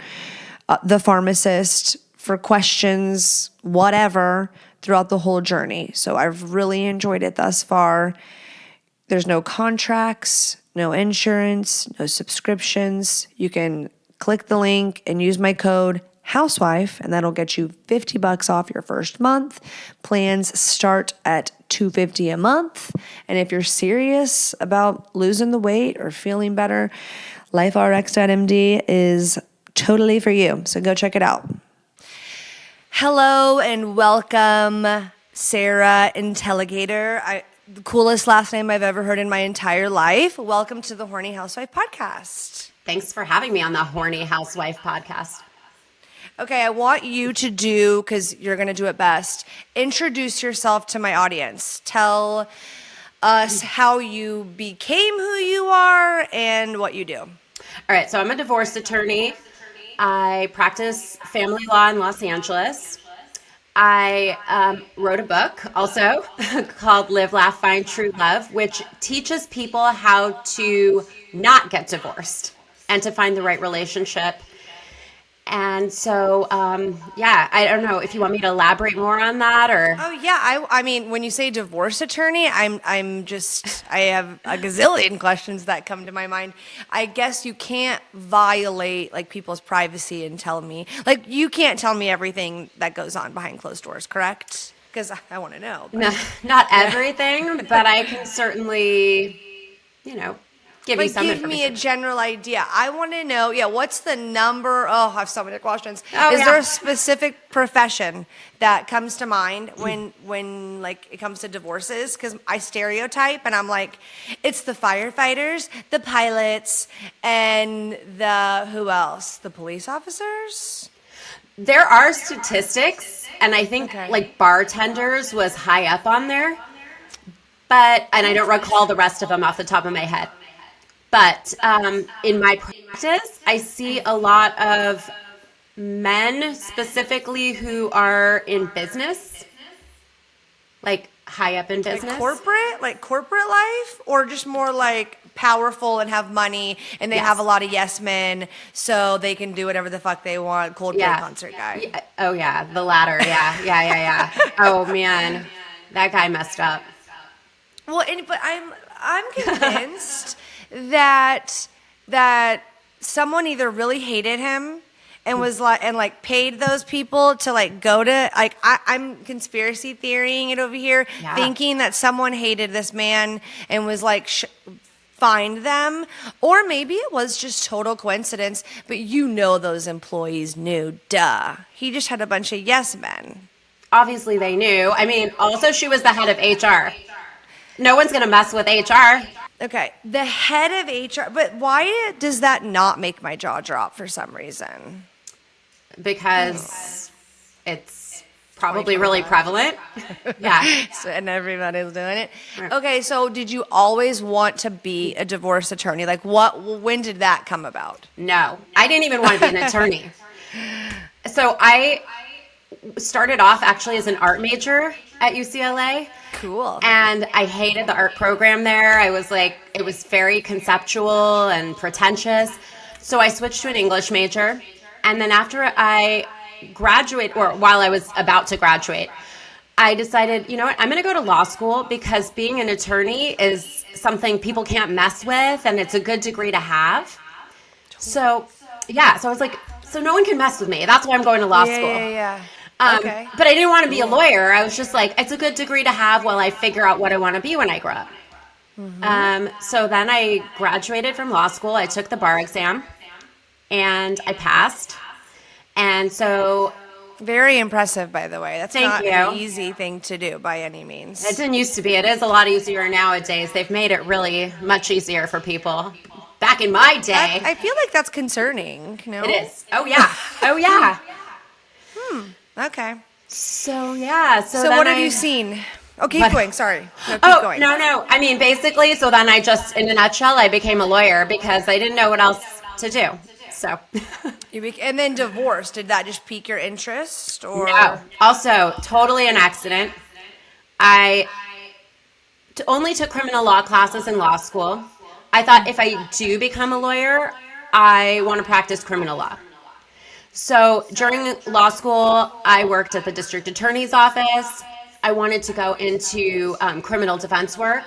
the pharmacist, for questions, whatever, throughout the whole journey. So I've really enjoyed it thus far. There's no contracts, no insurance, no subscriptions. You can click the link and use my code housewife, and that'll get you $50 off your first month. Plans start at $250 a month. And if you're serious about losing the weight or feeling better, LifeRx.md is totally for you. So go check it out. Hello and welcome, Sarah Intelligator. The coolest last name I've ever heard in my entire life. Welcome to the Horny Housewife Podcast. Thanks for having me on the Horny Housewife Podcast. Okay, I want you to do, because you're going to do it best, introduce yourself to my audience. Tell us how you became who you are and what you do. All right, so I'm a divorce attorney. I practice family law in Los Angeles. I wrote a book also called Live, Laugh, Find True Love, which teaches people how to not get divorced and to find the right relationship. And so, I don't know if you want me to elaborate more on that or. Oh yeah, I mean, when you say divorce attorney, I have a gazillion questions that come to my mind. I guess you can't violate like people's privacy and tell me, like you can't tell me everything that goes on behind closed doors, correct? Because I want to know. But. No, not everything, but I can certainly, give you some information. Give me a general idea. I want to know, what's the number? Oh, I have so many questions. Is there a specific profession that comes to mind when like it comes to divorces? Because I stereotype and I'm like, it's the firefighters, the pilots, and who else? The police officers? There are statistics, and I think like bartenders was high up on there, and I don't recall the rest of them off the top of my head. But in my practice, I see a lot of men specifically who are in business, like high up in business. Like corporate life, or just more like powerful and have money and they have a lot of yes men, so they can do whatever the fuck they want. Coldplay concert guy. Yeah. Oh yeah, the latter. Yeah. Oh man, that guy messed up. Well, but I'm convinced that someone either really hated him and was like paid those people to like go to like I'm conspiracy theorying it over here, thinking that someone hated this man and was like find them, or maybe it was just total coincidence. But those employees knew, duh. He just had a bunch of yes men. Obviously, they knew. I mean, also she was the head of HR. No one's gonna mess with HR. Okay, the head of HR, but why does that not make my jaw drop for some reason? Because it's probably really prevalent. Yeah. And everybody's doing it. Right. Okay, so did you always want to be a divorce attorney? Like when did that come about? No, I didn't even want to be an attorney. So I started off actually as an art major at UCLA. Cool. And I hated the art program there. I was like, it was very conceptual and pretentious. So I switched to an English major. And then after I graduate, or while I was about to graduate, I decided, you know what, I'm going to go to law school because being an attorney is something people can't mess with, and it's a good degree to have. So I was like, so no one can mess with me. That's why I'm going to law school. Yeah. Okay. But I didn't want to be a lawyer. I was just like, it's a good degree to have while I figure out what I want to be when I grow up. So then I graduated from law school. I took the bar exam and I passed. And so Very impressive, by the way. That's Thank not you. an easy thing to do by any means. it didn't used to be. It is a lot easier nowadays. They've made it really much easier for people. Back in my day, I feel like that's concerning. No? it is. Oh, yeah. Oh, yeah. Okay. So, yeah. So then what have I- you seen? Oh, keep What? going. Sorry. No, keep Oh, going. no. I mean, basically, so then I just, in a nutshell, I became a lawyer because I didn't know what else to do. So, And then divorce. Did that just pique your interest? Or no. Also, totally an accident. I only took criminal law classes in law school. I thought if I do become a lawyer, I want to practice criminal law. So during law school, I worked at the district attorney's office. I wanted to go into criminal defense work.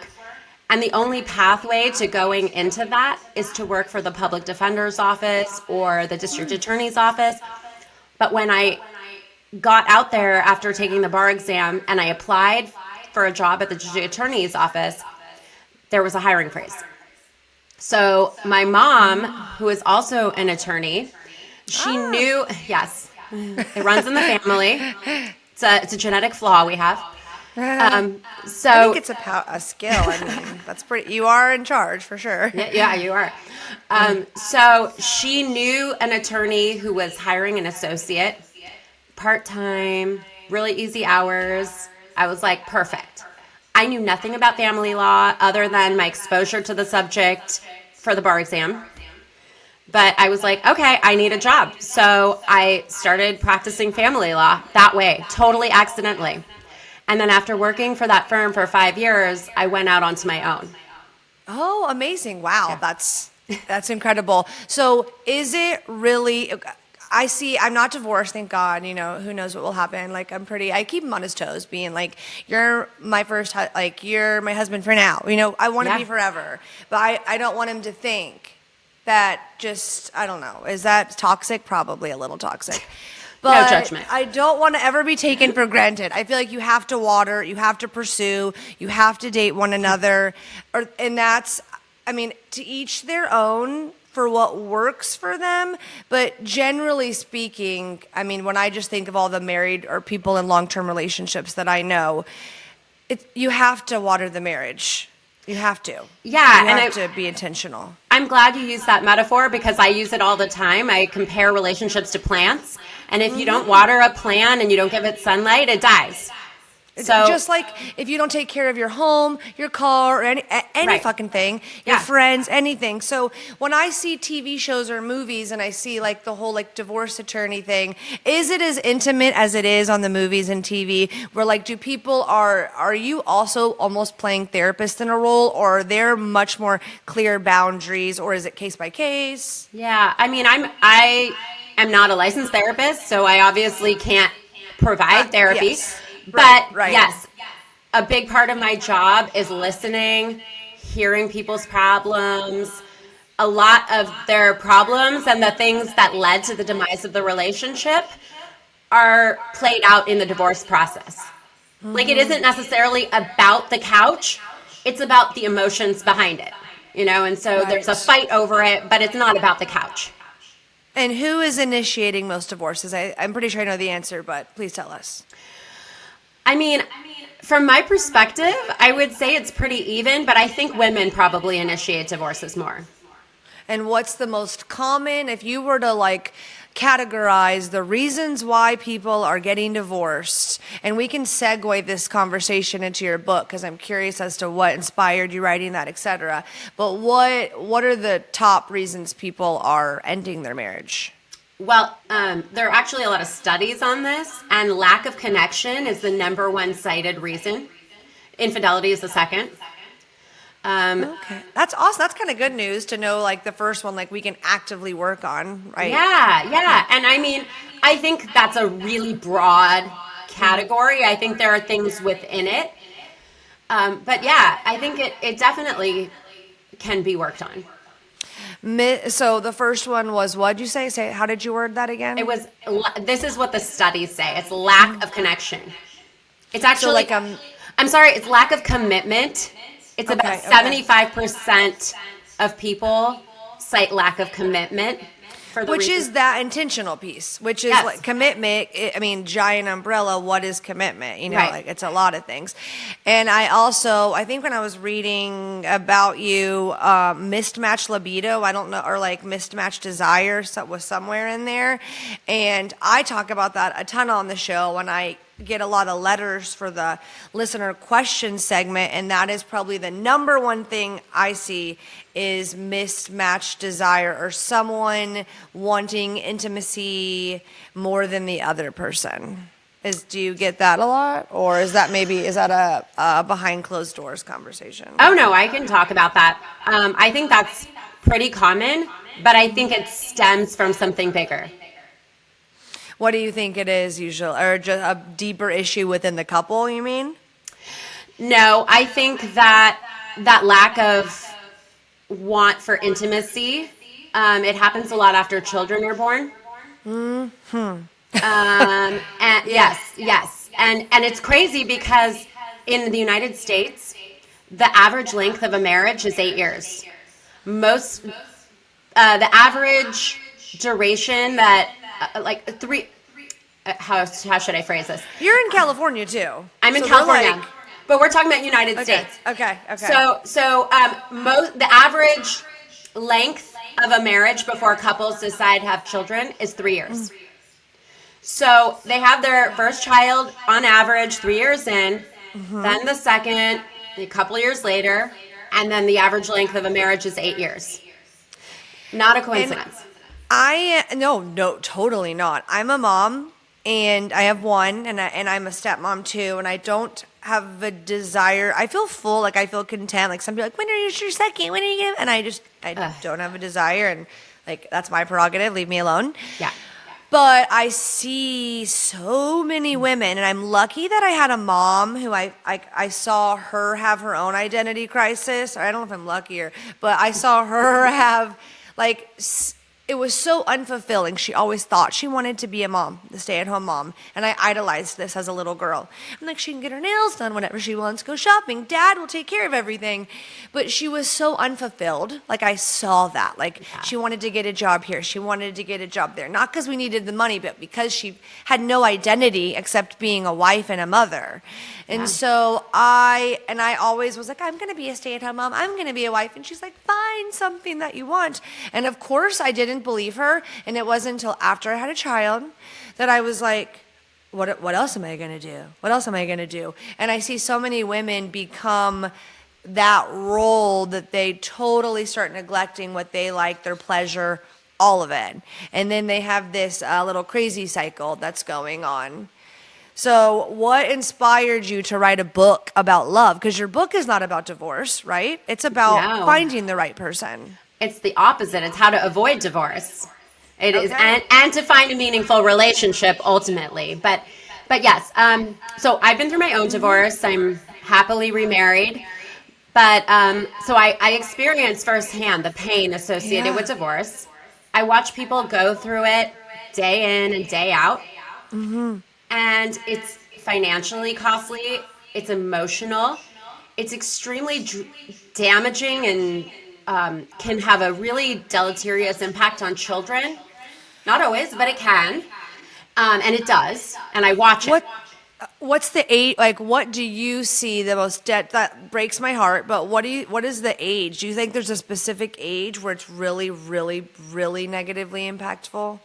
And the only pathway to going into that is to work for the public defender's office or the district attorney's office. But when I got out there after taking the bar exam and I applied for a job at the district attorney's office, there was a hiring freeze. So my mom, who is also an attorney, she knew, yes, it runs in the family. It's a genetic flaw we have. So I think it's a skill. I mean, that's pretty. You are in charge for sure. Yeah, you are. So she knew an attorney who was hiring an associate, part-time, really easy hours. I was like, perfect. I knew nothing about family law other than my exposure to the subject for the bar exam. But I was like, okay, I need a job. So I started practicing family law that way, totally accidentally. And then after working for that firm for 5 years, I went out onto my own. Oh, amazing. Wow. That's incredible. So is it really, I'm not divorced, thank God, who knows what will happen. Like I keep him on his toes being like, you're my you're my husband for now. I want to be forever, but I don't want him to think that I don't know. Is that toxic? Probably a little toxic. But No judgment. I don't want to ever be taken for granted. I feel like you have to water, you have to pursue, you have to date one another. And that's, to each their own for what works for them. But generally speaking, when I just think of all the married or people in long-term relationships that I know, you have to water the marriage. You have to. Yeah, You and have to be intentional. I'm glad you use that metaphor because I use it all the time. I compare relationships to plants. And if you don't water a plant and you don't give it sunlight, it dies. So just like if you don't take care of your home, your car, or any Right. fucking thing, your Yeah. friends, anything. So when I see TV shows or movies and I see the whole divorce attorney thing, is it as intimate as it is on the movies and TV? Where do people are you also almost playing therapist in a role, or are there much more clear boundaries, or is it case by case? yeah, I am not a licensed therapist, so I obviously can't provide therapy. Yes. But Right. yes, a big part of my job is listening, hearing people's problems, a lot of their problems and the things that led to the demise of the relationship are played out in the divorce process. Like it isn't necessarily about the couch, it's about the emotions behind it, and so there's a fight over it, but it's not about the couch. And who is initiating most divorces? I'm pretty sure I know the answer, but please tell us. From my perspective, I would say it's pretty even, but I think women probably initiate divorces more. And what's the most common, if you were to categorize the reasons why people are getting divorced, and we can segue this conversation into your book because I'm curious as to what inspired you writing that, etc. But what are the top reasons people are ending their marriage? Well, there are actually a lot of studies on this, and lack of connection is the number one cited reason. Infidelity is the second. Okay, that's awesome. That's kind of good news to know. The first one, we can actively work on, right? Yeah. And I think that's a really broad category. I think there are things within it. But yeah, I think it definitely can be worked on. So the first one was, what did you say? How did you word that again? This is what the studies say. It's lack of connection. It's actually, So I'm sorry, it's lack of commitment It's about 75% of people cite lack of commitment. Which is that intentional piece, which is like commitment. I mean, giant umbrella. What is commitment? You know, like it's a lot of things. And I think when I was reading about you, mismatched libido, I don't know, or like mismatched desire, so was somewhere in there. And I talk about that a ton on the show when I get a lot of letters for the listener question segment, and that is probably the number one thing I see is mismatched desire, or someone wanting intimacy more than the other person. Do you get that a lot, or is that a behind closed doors conversation? Oh no, I can talk about that. I think that's pretty common, but I think it stems from something bigger. What do you think it is usually, or just a deeper issue within the couple, you mean? No, I think that lack of want for intimacy, it happens a lot after children are born. And yes. And it's crazy because in the United States, the average length of a marriage is 8 years. The average duration that how should I phrase this? You're in California too. I'm in California, but we're talking about United States. Okay. So the average length of a marriage before couples decide to have children is 3 years. So they have their first child on average 3 years in, then the second a couple years later, and then the average length of a marriage is 8 years. Not a coincidence. No, totally not. I'm a mom, and I have one, and I'm a stepmom too, and I don't have a desire. I feel full, like I feel content. Like some people are like, when are you your second? When are you gonna? And I don't have a desire, and like that's my prerogative. Leave me alone. Yeah. But I see so many women, and I'm lucky that I had a mom who I saw her have her own identity crisis. I don't know if I'm luckier, but I saw her have it was so unfulfilling. She always thought she wanted to be a mom, the stay-at-home mom. And I idolized this as a little girl. I'm like, she can get her nails done whenever she wants, go shopping. Dad will take care of everything. But she was so unfulfilled. Like, I saw that. She wanted to get a job here. She wanted to get a job there. Not because we needed the money, but because she had no identity except being a wife and a mother. And so I always was like, I'm going to be a stay-at-home mom. I'm going to be a wife. And she's like, find something that you want. And of course, I didn't believe her. And it wasn't until after I had a child that I was like, what else am I going to do? What else am I going to do? And I see so many women become that role that they totally start neglecting what they like, their pleasure, all of it. And then they have this little crazy cycle that's going on. So what inspired you to write a book about love? Because your book is not about divorce, right? It's about finding the right person. It's the opposite. It's how to avoid divorce. It is, and to find a meaningful relationship ultimately. But yes, so I've been through my own divorce. I'm happily remarried. But so I experienced firsthand the pain associated with divorce. I watch people go through it day in and day out. Mm-hmm. And it's financially costly, it's emotional, it's extremely damaging, and can have a really deleterious impact on children. Not always, but it can. And it does. And I watch it. What's the age? Like, what do you see the most that breaks my heart? But what is the age? Do you think there's a specific age where it's really, really, really negatively impactful?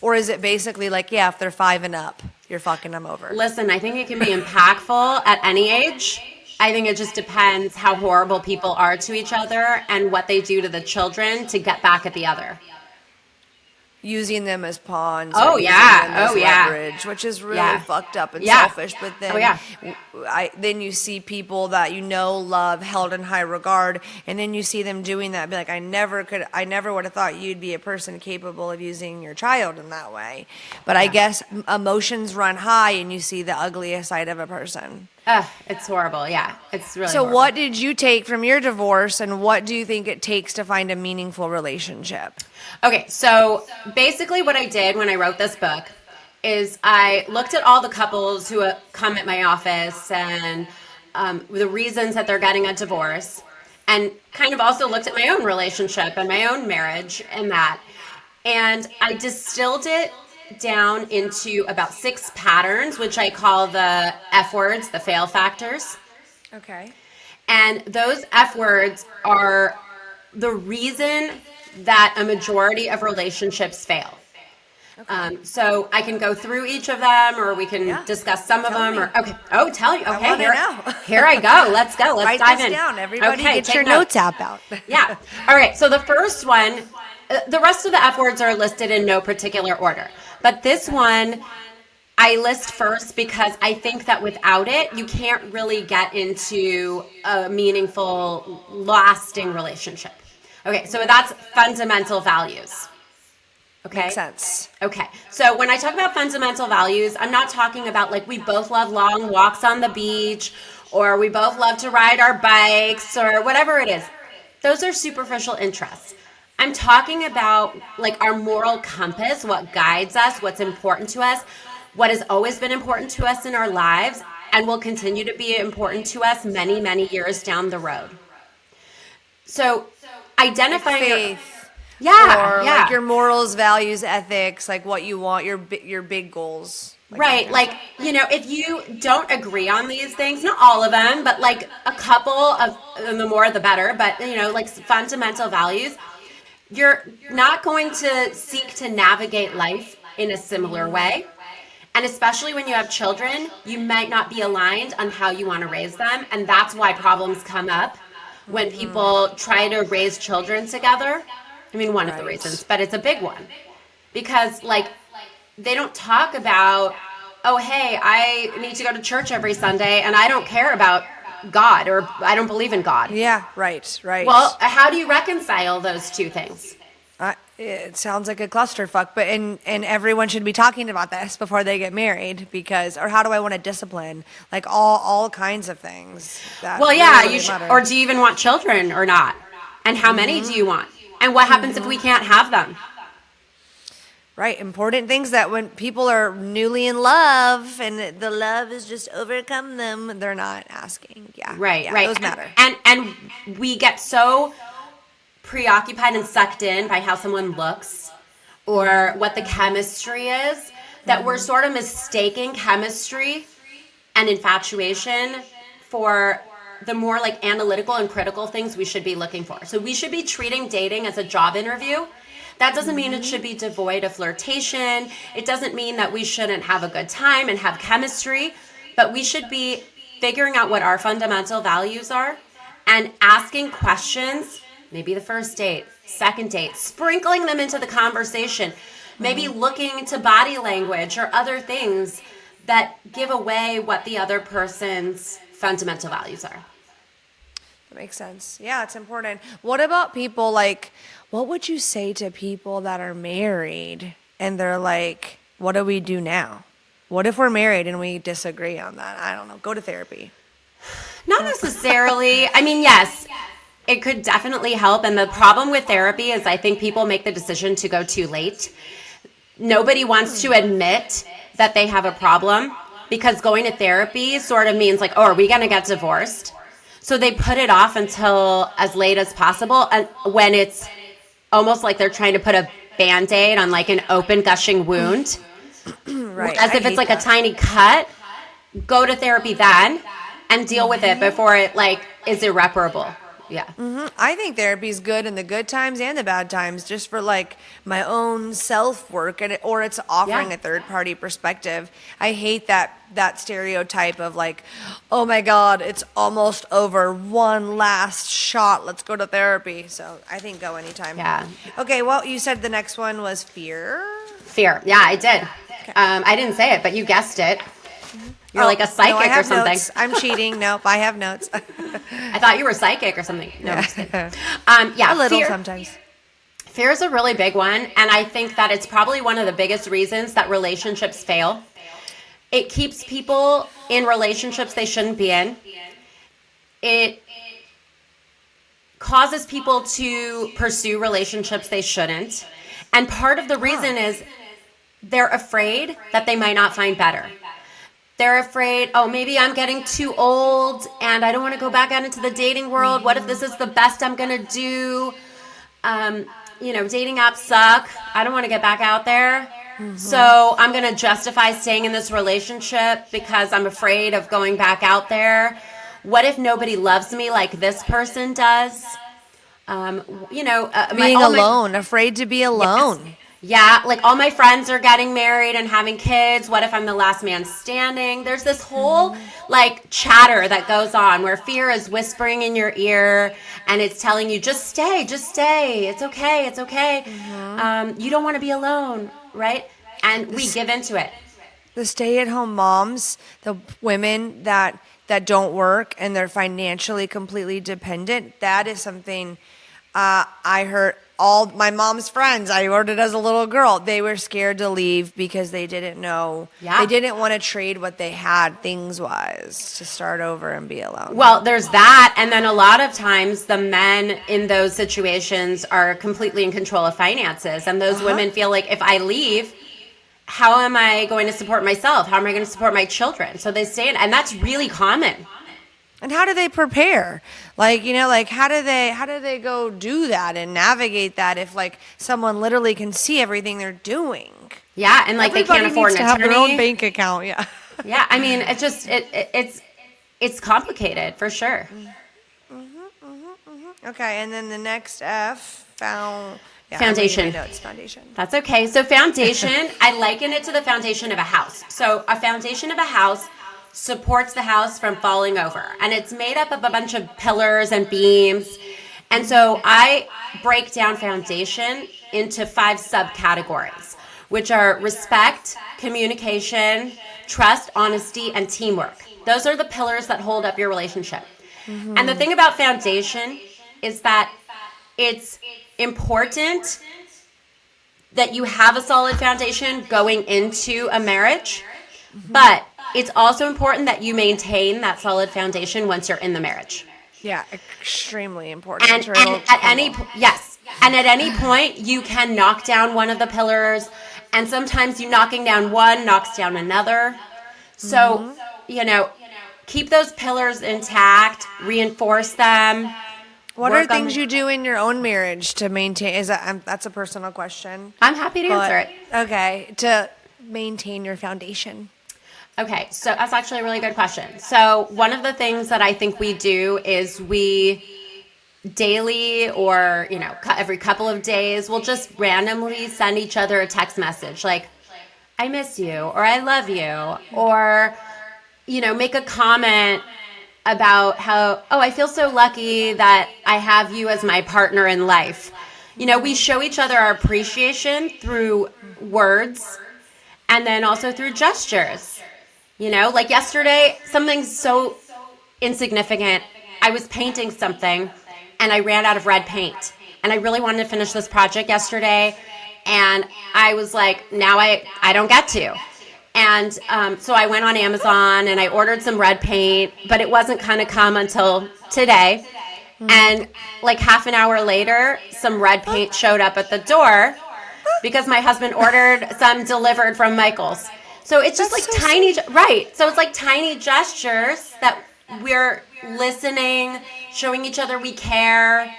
Or is it basically like, if they're 5 and up, you're fucking them over? Listen, I think it can be impactful at any age. I think it just depends how horrible people are to each other and what they do to the children to get back at the other. Using them as pawns. Leverage, which is really fucked up and selfish. But then, then you see people that love, held in high regard, and then you see them doing that. Be like, I never would have thought you'd be a person capable of using your child in that way. But I guess emotions run high, and you see the ugliest side of a person. It's horrible. Yeah, it's really. So, horrible. what did you take from your divorce, and what do you think it takes to find a meaningful relationship? Okay, so basically what I did when I wrote this book is I looked at all the couples who come at my office and the reasons that they're getting a divorce, and kind of also looked at my own relationship and my own marriage and that. And I distilled it down into about 6 patterns, which I call the F words, the fail factors. Okay. And those F words are the reason that a majority of relationships fail. So I can go through each of them, or we can discuss some of them. Or okay. Oh, tell you. Okay, here I go. Let's go. Let's Write dive this in. down. Everybody, okay, get your notes app out. Yeah. All right. So the first one, the rest of the F words are listed in no particular order, but this one I list first because I think that without it, you can't really get into a meaningful, lasting relationship. Okay. So that's fundamental values. Okay. Makes sense. Okay. So when I talk about fundamental values, I'm not talking about like we both love long walks on the beach, or we both love to ride our bikes, or whatever it is. Those are superficial interests. I'm talking about like our moral compass, what guides us, what's important to us, what has always been important to us in our lives, and will continue to be important to us many, many years down the road. So identifying faith. Yeah, like your morals, values, ethics, like what you want, your big goals. Right, like, you know, if you don't agree on these things, not all of them, but like a couple of the more the better, but you know, like fundamental values, you're not going to seek to navigate life in a similar way. And especially when you have children, you might not be aligned on how you want to raise them, and that's why problems come up when people try to raise children together. I mean, one of the reasons, but it's a big one. Because, like, they don't talk about, oh, hey, I need to go to church every Sunday, and I don't care about God, or I don't believe in God. Yeah, right. Well, how do you reconcile those two things? It sounds like a clusterfuck, but and everyone should be talking about this before they get married, because, or how do I want to discipline? Like all kinds of things. Well, yeah, you should, or do you even want children or not? And how many do you want? And what happens if we can't have them? Right. Important things that when people are newly in love and the love has just overcome them, they're not asking. Yeah. Right. Yeah, right. Those matter. And we get so preoccupied and sucked in by how someone looks or what the chemistry is that we're sort of mistaking chemistry and infatuation for the more like analytical and critical things we should be looking for. So we should be treating dating as a job interview. That doesn't mean it should be devoid of flirtation. It doesn't mean that we shouldn't have a good time and have chemistry, but we should be figuring out what our fundamental values are and asking questions, maybe the first date, second date, sprinkling them into the conversation, maybe looking to body language or other things that give away what the other person's fundamental values are. That makes sense. Yeah, it's important. What about people like, what would you say to people that are married and they're like, what do we do now? What if we're married and we disagree on that? I don't know. Go to therapy. Not necessarily. I mean, yes, it could definitely help. And the problem with therapy is I think people make the decision to go too late. Nobody wants to admit that they have a problem because going to therapy sort of means like, oh, are we going to get divorced? So they put it off until as late as possible. And when it's almost like they're trying to put a Band-Aid on like an open gushing wound, Right. as if it's like a tiny cut, go to therapy then and deal with it before it like is irreparable. Yeah. I think therapy is good in the good times and the bad times, just for like my own self work, or it's offering a third party perspective. I hate that stereotype of like, oh my God, it's almost over, one last shot, let's go to therapy. So I think go anytime. Yeah. Okay. Well, you said the next one was fear. Fear. Yeah, I did. Okay. I didn't say it, but you guessed it. You're like a psychic no, I have or something. Notes. I'm cheating. Nope, I have notes. I thought you were psychic or something. No, I'm just kidding. A little sometimes. Fear is a really big one, and I think that it's probably one of the biggest reasons that relationships fail. It keeps people in relationships they shouldn't be in. It causes people to pursue relationships they shouldn't. And part of the reason is they're afraid that they might not find better. they're afraid, oh, maybe I'm getting too old and I don't want to go back out into the dating world. What if this is the best I'm going to do? Dating apps suck. I don't want to get back out there. So I'm going to justify staying in this relationship because I'm afraid of going back out there. What if nobody loves me like this person does? Being alone, afraid to be alone. Yes. Yeah, like all my friends are getting married and having kids. What if I'm the last man standing? There's this whole chatter that goes on where fear is whispering in your ear and it's telling you, just stay. It's okay. You don't want to be alone, right? And we give into it. The stay-at-home moms, the women that don't work and they're financially completely dependent, that is something I heard all my mom's friends. I heard it as a little girl. They were scared to leave because they didn't know. Yeah. They didn't want to trade what they had things-wise to start over and be alone. Well, there's that. And then a lot of times the men in those situations are completely in control of finances. And those women feel like if I leave, how am I going to support myself? How am I going to support my children? So they stay in, and that's really common. And how do they prepare? How do they go do that and navigate that if someone literally can see everything they're doing? Yeah, and they can't afford an attorney. Have their own bank account. Yeah. Yeah, I mean, it's just it's complicated for sure. Okay, and then the next F foundation. Foundation. That's okay. So foundation, I liken it to the foundation of a house. So a foundation of a house supports the house from falling over. And it's made up of a bunch of pillars and beams. And so I break down foundation into 5 subcategories, which are respect, communication, trust, honesty, and teamwork. Those are the pillars that hold up your relationship. And the thing about foundation is that it's important that you have a solid foundation going into a marriage, but it's also important that you maintain that solid foundation once you're in the marriage. Yeah, extremely important. And at any point, you can knock down one of the pillars, and sometimes you knocking down one knocks down another. So, keep those pillars intact, reinforce them. What are things you do in your own marriage to maintain? That's a personal question. I'm happy to answer it. Okay, to maintain your foundation. Okay, so that's actually a really good question. So one of the things that I think we do is we daily or, every couple of days, we'll just randomly send each other a text message like, I miss you, or I love you, or, make a comment about how, I feel so lucky that I have you as my partner in life. We show each other our appreciation through words and then also through gestures. Like yesterday, something so insignificant. I was painting something and I ran out of red paint. And I really wanted to finish this project yesterday. And I was like, now I don't get to. And so I went on Amazon and I ordered some red paint, but it wasn't going to come until today. And half an hour later, some red paint showed up at the door because my husband ordered some delivered from Michael's. So it's just tiny, right? So it's tiny gestures that we're listening, showing each other we care,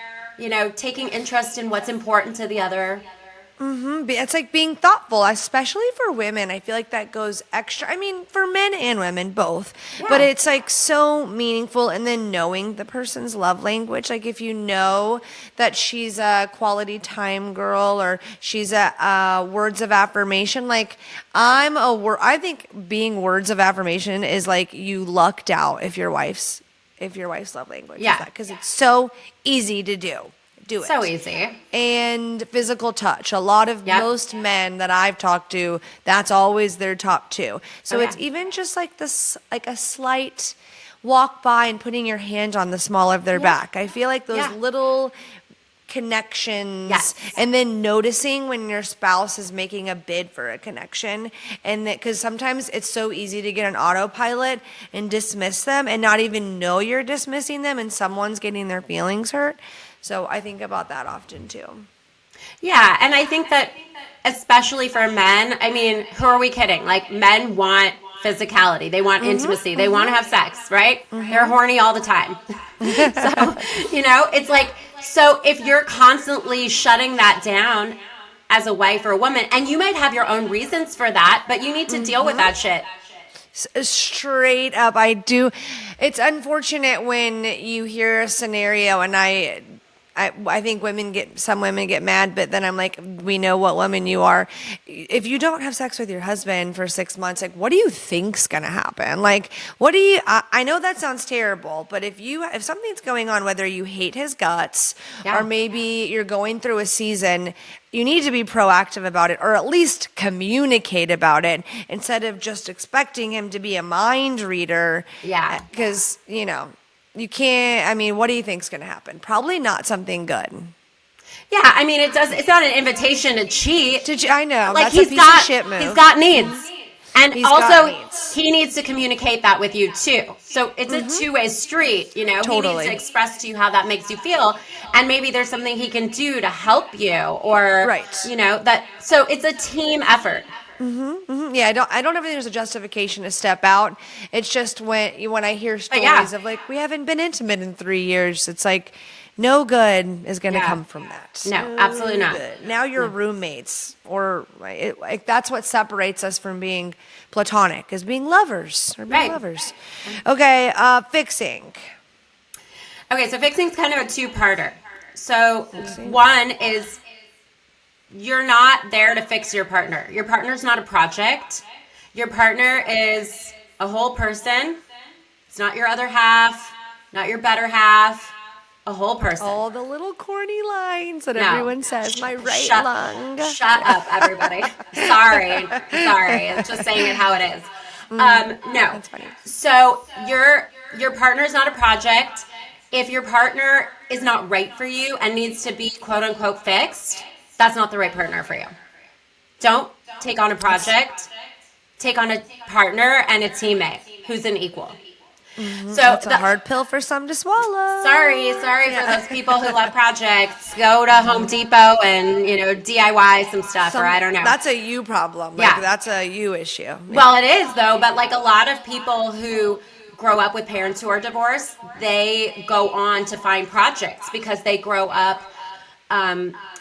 taking interest in what's important to the other. It's being thoughtful, especially for women. I feel like that goes extra. I mean, for men and women, both. Yeah. But it's so meaningful. And then knowing the person's love language. If you know that she's a quality time girl or she's a words of affirmation. I think being words of affirmation is you lucked out if your wife's love language. Yeah. Because it's so easy to do. Do it. So easy. And physical touch. A lot of most men that I've talked to, that's always their top 2. So it's even just this, a slight walk by and putting your hand on the small of their back. I feel like those little connections and then noticing when your spouse is making a bid for a connection, and that because sometimes it's so easy to get an autopilot and dismiss them and not even know you're dismissing them and someone's getting their feelings hurt. So I think about that often too. Yeah, and I think that especially for men, I mean, who are we kidding? Men want physicality. They want intimacy. They want to have sex, right? They're horny all the time. So, it's like, so if you're constantly shutting that down as a wife or a woman, and you might have your own reasons for that, but you need to deal with that shit. Straight up, I do. It's unfortunate when you hear a scenario, and I think some women get mad, but then I'm like, we know what woman you are. If you don't have sex with your husband for 6 months, like, what do you think's gonna happen? Like, I know that sounds terrible, but if something's going on, whether you hate his guts or maybe you're going through a season, you need to be proactive about it, or at least communicate about it instead of just expecting him to be a mind reader. Yeah. Because, you can't, what do you think's going to happen? Probably not something good. Yeah, it's not an invitation to cheat. I know. Like, that's a piece of shit move. He's got needs. And also, needs. he needs to communicate that with you too. So it's a two-way street, Totally. He needs to express to you how that makes you feel. And maybe there's something he can do to help you, or, Right. So it's a team effort. Yeah, I don't ever think there's a justification to step out. It's just when I hear stories of like, we haven't been intimate in 3 years, it's like, no good is going to come from that. No, absolutely not. Good. Now you're roommates, or that's what separates us from being platonic, is being lovers or being lovers. Okay, fixing. Okay, so fixing's kind of a two-parter. So one is, you're not there to fix your partner. Your partner's not a project. Your partner is a whole person. It's not your other half, not your better half, a whole person. All the little corny lines that everyone says. My right lung. Shut up, everybody. Sorry. I'm just saying it how it is. No. That's funny. So your partner's not a project. If your partner is not right for you and needs to be quote unquote fixed, that's not the right partner for you. Don't take on a project. Take on a partner and a teammate who's an equal. So that's a hard pill for some to swallow. Sorry for those people who love projects. Go to Home Depot and DIY some stuff, or I don't know. That's a you problem. That's a you issue. Well, it is though, but like a lot of people who grow up with parents who are divorced, they go on to find projects because they grow up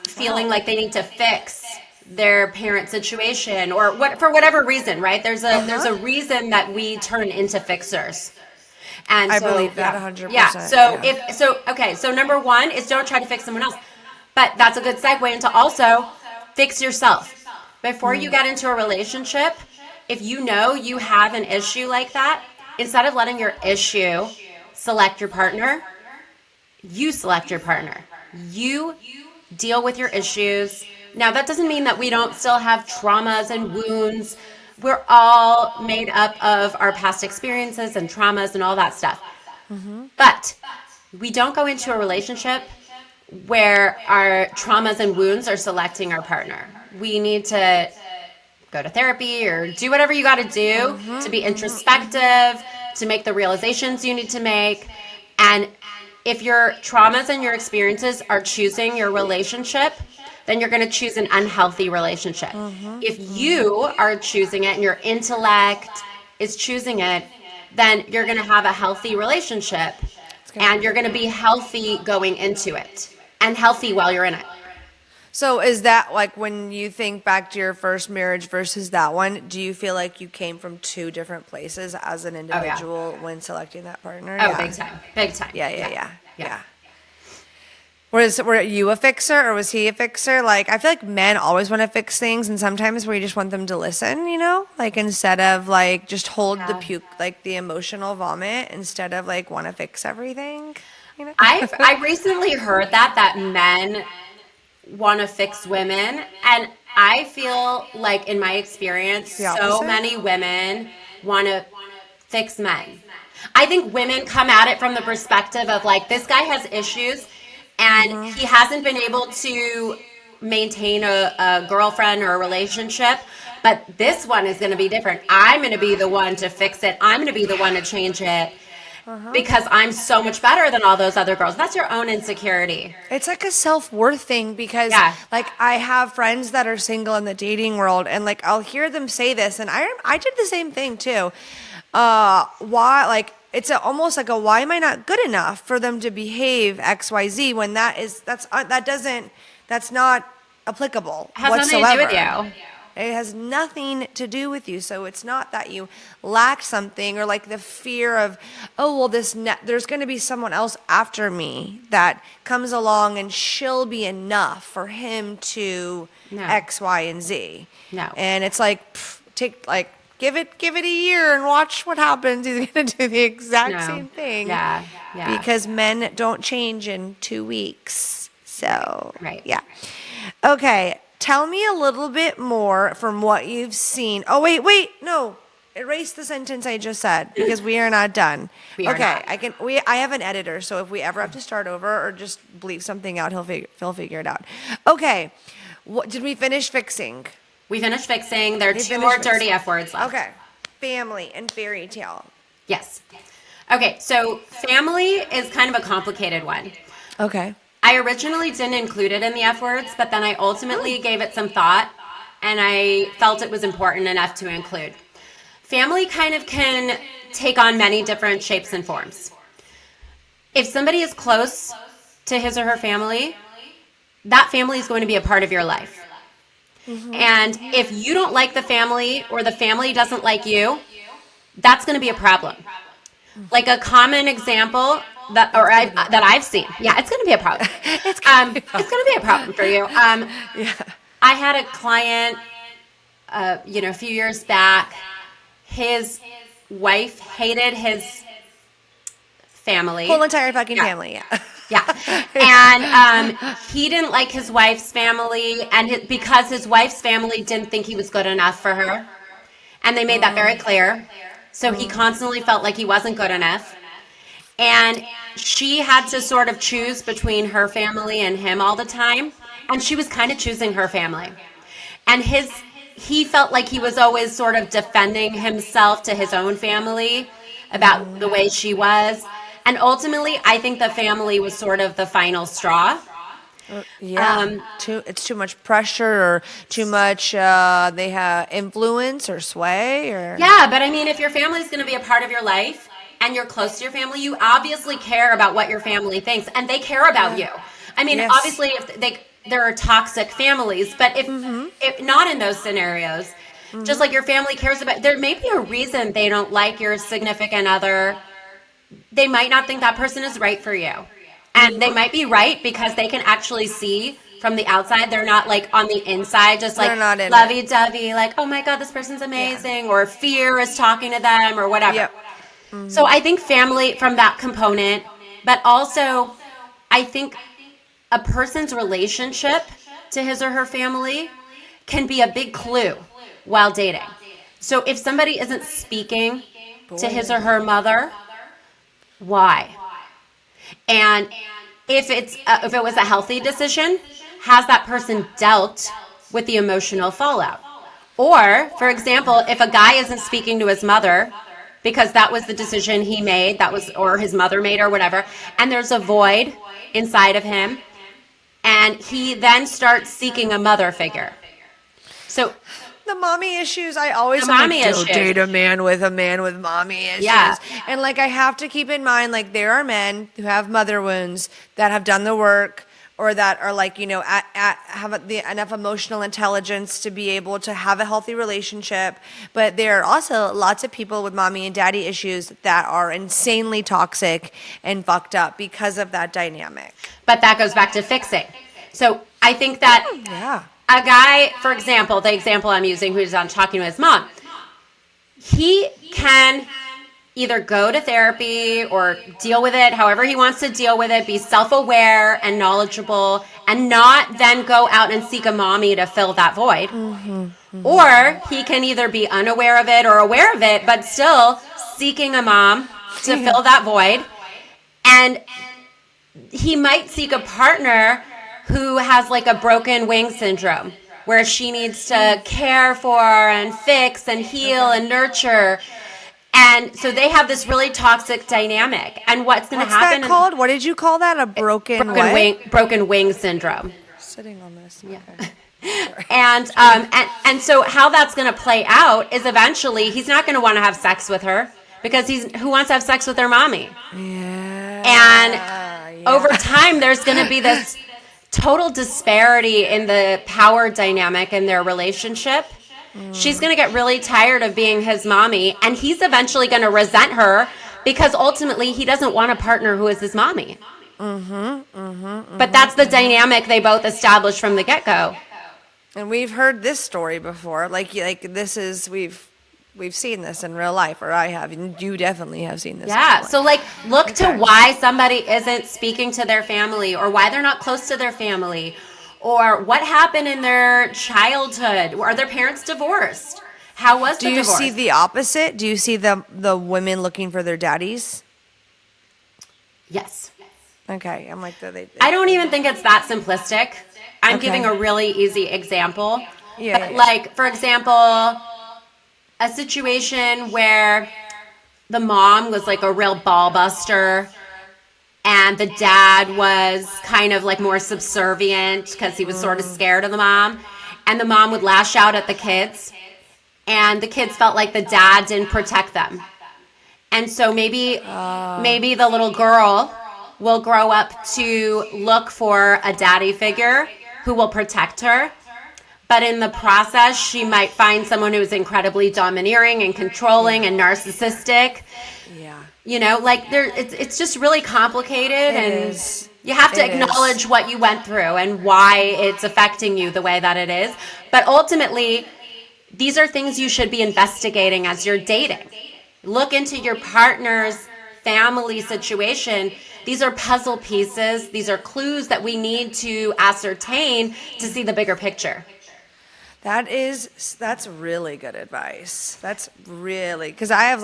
feeling like they need to fix their parent situation, or for whatever reason, right? There's a reason that we turn into fixers. And I believe that 100%. Yeah. So number one is don't try to fix someone else. But that's a good segue into also fix yourself. Before you get into a relationship, if you know you have an issue like that, instead of letting your issue select your partner, you select your partner. You deal with your issues. Now, that doesn't mean that we don't still have traumas and wounds. We're all made up of our past experiences and traumas and all that stuff. But we don't go into a relationship where our traumas and wounds are selecting our partner. We need to go to therapy or do whatever you got to do to be introspective, to make the realizations you need to make. And if your traumas and your experiences are choosing your relationship, then you're going to choose an unhealthy relationship. If you are choosing it and your intellect is choosing it, then you're going to have a healthy relationship, and you're going to be healthy going into it and healthy while you're in it. So is that like when you think back to your first marriage versus that one, do you feel like you came from two different places as an individual when selecting that partner? Oh, big time. Big time. Yeah. Were you a fixer or was he a fixer? Like, I feel like men always want to fix things, and sometimes we just want them to listen, like instead of like just hold the puke, like the emotional vomit, instead of like want to fix everything. I recently heard that men want to fix women, and I feel like in my experience, so many women want to fix men. I think women come at it from the perspective of like, this guy has issues and he hasn't been able to maintain a girlfriend or a relationship, but this one is going to be different. I'm going to be the one to fix it. I'm going to be the one to change it. because I'm so much better than all those other girls. That's your own insecurity. It's like a self-worth thing because like I have friends that are single in the dating world and like I'll hear them say this and I did the same thing too. Why like it's almost like a why am I not good enough for them to behave XYZ when that's not applicable It has whatsoever. nothing to do with you. It has nothing to do with you. So it's not that you lack something or like the fear of, oh, well, there's going to be someone else after me that comes along and she'll be enough for him to X, Y, and Z. No. And it's like, give it a year and watch what happens. He's going to do the exact same thing. Yeah. Because men don't change in 2 weeks. So, right. Yeah. Okay. Tell me a little bit more from what you've seen. Oh, wait, no. Erase the sentence I just said because we are not done. Not. I have an editor, so if we ever have to start over or just bleep something out, he'll figure it out. Okay. Did we finish fixing? We finished fixing. There are 2 more dirty F words left. Okay. Family and fairy tale. Yes. Okay, so family is kind of a complicated one. Okay. I originally didn't include it in the F words, but then I ultimately gave it some thought, and I felt it was important enough to include. Family kind of can take on many different shapes and forms. If somebody is close to his or her family, that family is going to be a part of your life. Mm-hmm. And if you don't like the family or the family doesn't like you, that's going to be a problem. Like a common example that I've seen. Yeah, it's going to be a problem. It's going to be a problem for you. I had a client, a few years back. His wife hated his family. Whole entire fucking family, yeah. Yeah. And he didn't like his wife's family, and because his wife's family didn't think he was good enough for her. And they made that very clear. So he constantly felt like he wasn't good enough. And she had to sort of choose between her family and him all the time. And she was kind of choosing her family. And he felt like he was always sort of defending himself to his own family about the way she was. And ultimately, I think the family was sort of the final straw. It's too much pressure or too much they have influence or sway or but I mean, if your family is going to be a part of your life and you're close to your family, you obviously care about what your family thinks, and they care about you. I mean, obviously, if there are toxic families, but if not in those scenarios, just like your family cares about, there may be a reason they don't like your significant other. They might not think that person is right for you. And they might be right because they can actually see from the outside. They're not like on the inside, just like lovey-dovey, like, oh my God, this person's amazing, or fear is talking to them or whatever. Yep. Mm-hmm. So I think family from that component, but also I think a person's relationship to his or her family can be a big clue while dating. So if somebody isn't speaking to his or her mother, why? And if it was a healthy decision, has that person dealt with the emotional fallout? Or, for example, if a guy isn't speaking to his mother because that was the decision he made, or his mother made or whatever, and there's a void inside of him, and he then starts seeking a mother figure. So the mommy issues, I always don't date a man with mommy issues. Yeah. And like I have to keep in mind, like there are men who have mother wounds that have done the work or that are like, have enough emotional intelligence to be able to have a healthy relationship. But there are also lots of people with mommy and daddy issues that are insanely toxic and fucked up because of that dynamic. But that goes back to fixing. So I think that a guy, for example, the example I'm using who's on talking to his mom, he can either go to therapy or deal with it however he wants to deal with it, be self-aware and knowledgeable, and not then go out and seek a mommy to fill that void. Mm-hmm, mm-hmm. Or he can either be unaware of it or aware of it, but still seeking a mom to fill that void. And he might seek a partner who has like a broken wing syndrome, where she needs to care for and fix and heal and nurture. And so they have this really toxic dynamic. And what's going to happen? What's that called? What did you call that? A broken wing syndrome. Sitting on this. Yeah. Okay. And so how that's going to play out is eventually he's not going to want to have sex with her because who wants to have sex with their mommy? Yeah. And over time, there's going to be this total disparity in the power dynamic in their relationship. She's going to get really tired of being his mommy, and he's eventually going to resent her because ultimately he doesn't want a partner who is his mommy. But that's the dynamic they both established from the get-go. And we've heard this story before. Like this is we've seen this in real life, or I have. And you definitely have seen this. Yeah. So look to why somebody isn't speaking to their family, or why they're not close to their family, or what happened in their childhood. Are their parents divorced? How was the divorce? Do you see the opposite? Do you see the women looking for their daddies? Yes. Okay. I'm like, I don't even think it's that simplistic. I'm giving a really easy example. Yeah. Like, for example, a situation where the mom was like a real ball buster and the dad was kind of like more subservient because he was sort of scared of the mom, and the mom would lash out at the kids, and the kids felt like the dad didn't protect them. And so maybe the little girl will grow up to look for a daddy figure who will protect her. But in the process, she might find someone who is incredibly domineering and controlling and narcissistic. Yeah. You know, like it's just really complicated, and you have to acknowledge what you went through and why it's affecting you the way that it is. But ultimately, these are things you should be investigating as you're dating. Look into your partner's family situation. These are puzzle pieces. These are clues that we need to ascertain to see the bigger picture. That's really good advice. That's really, because I have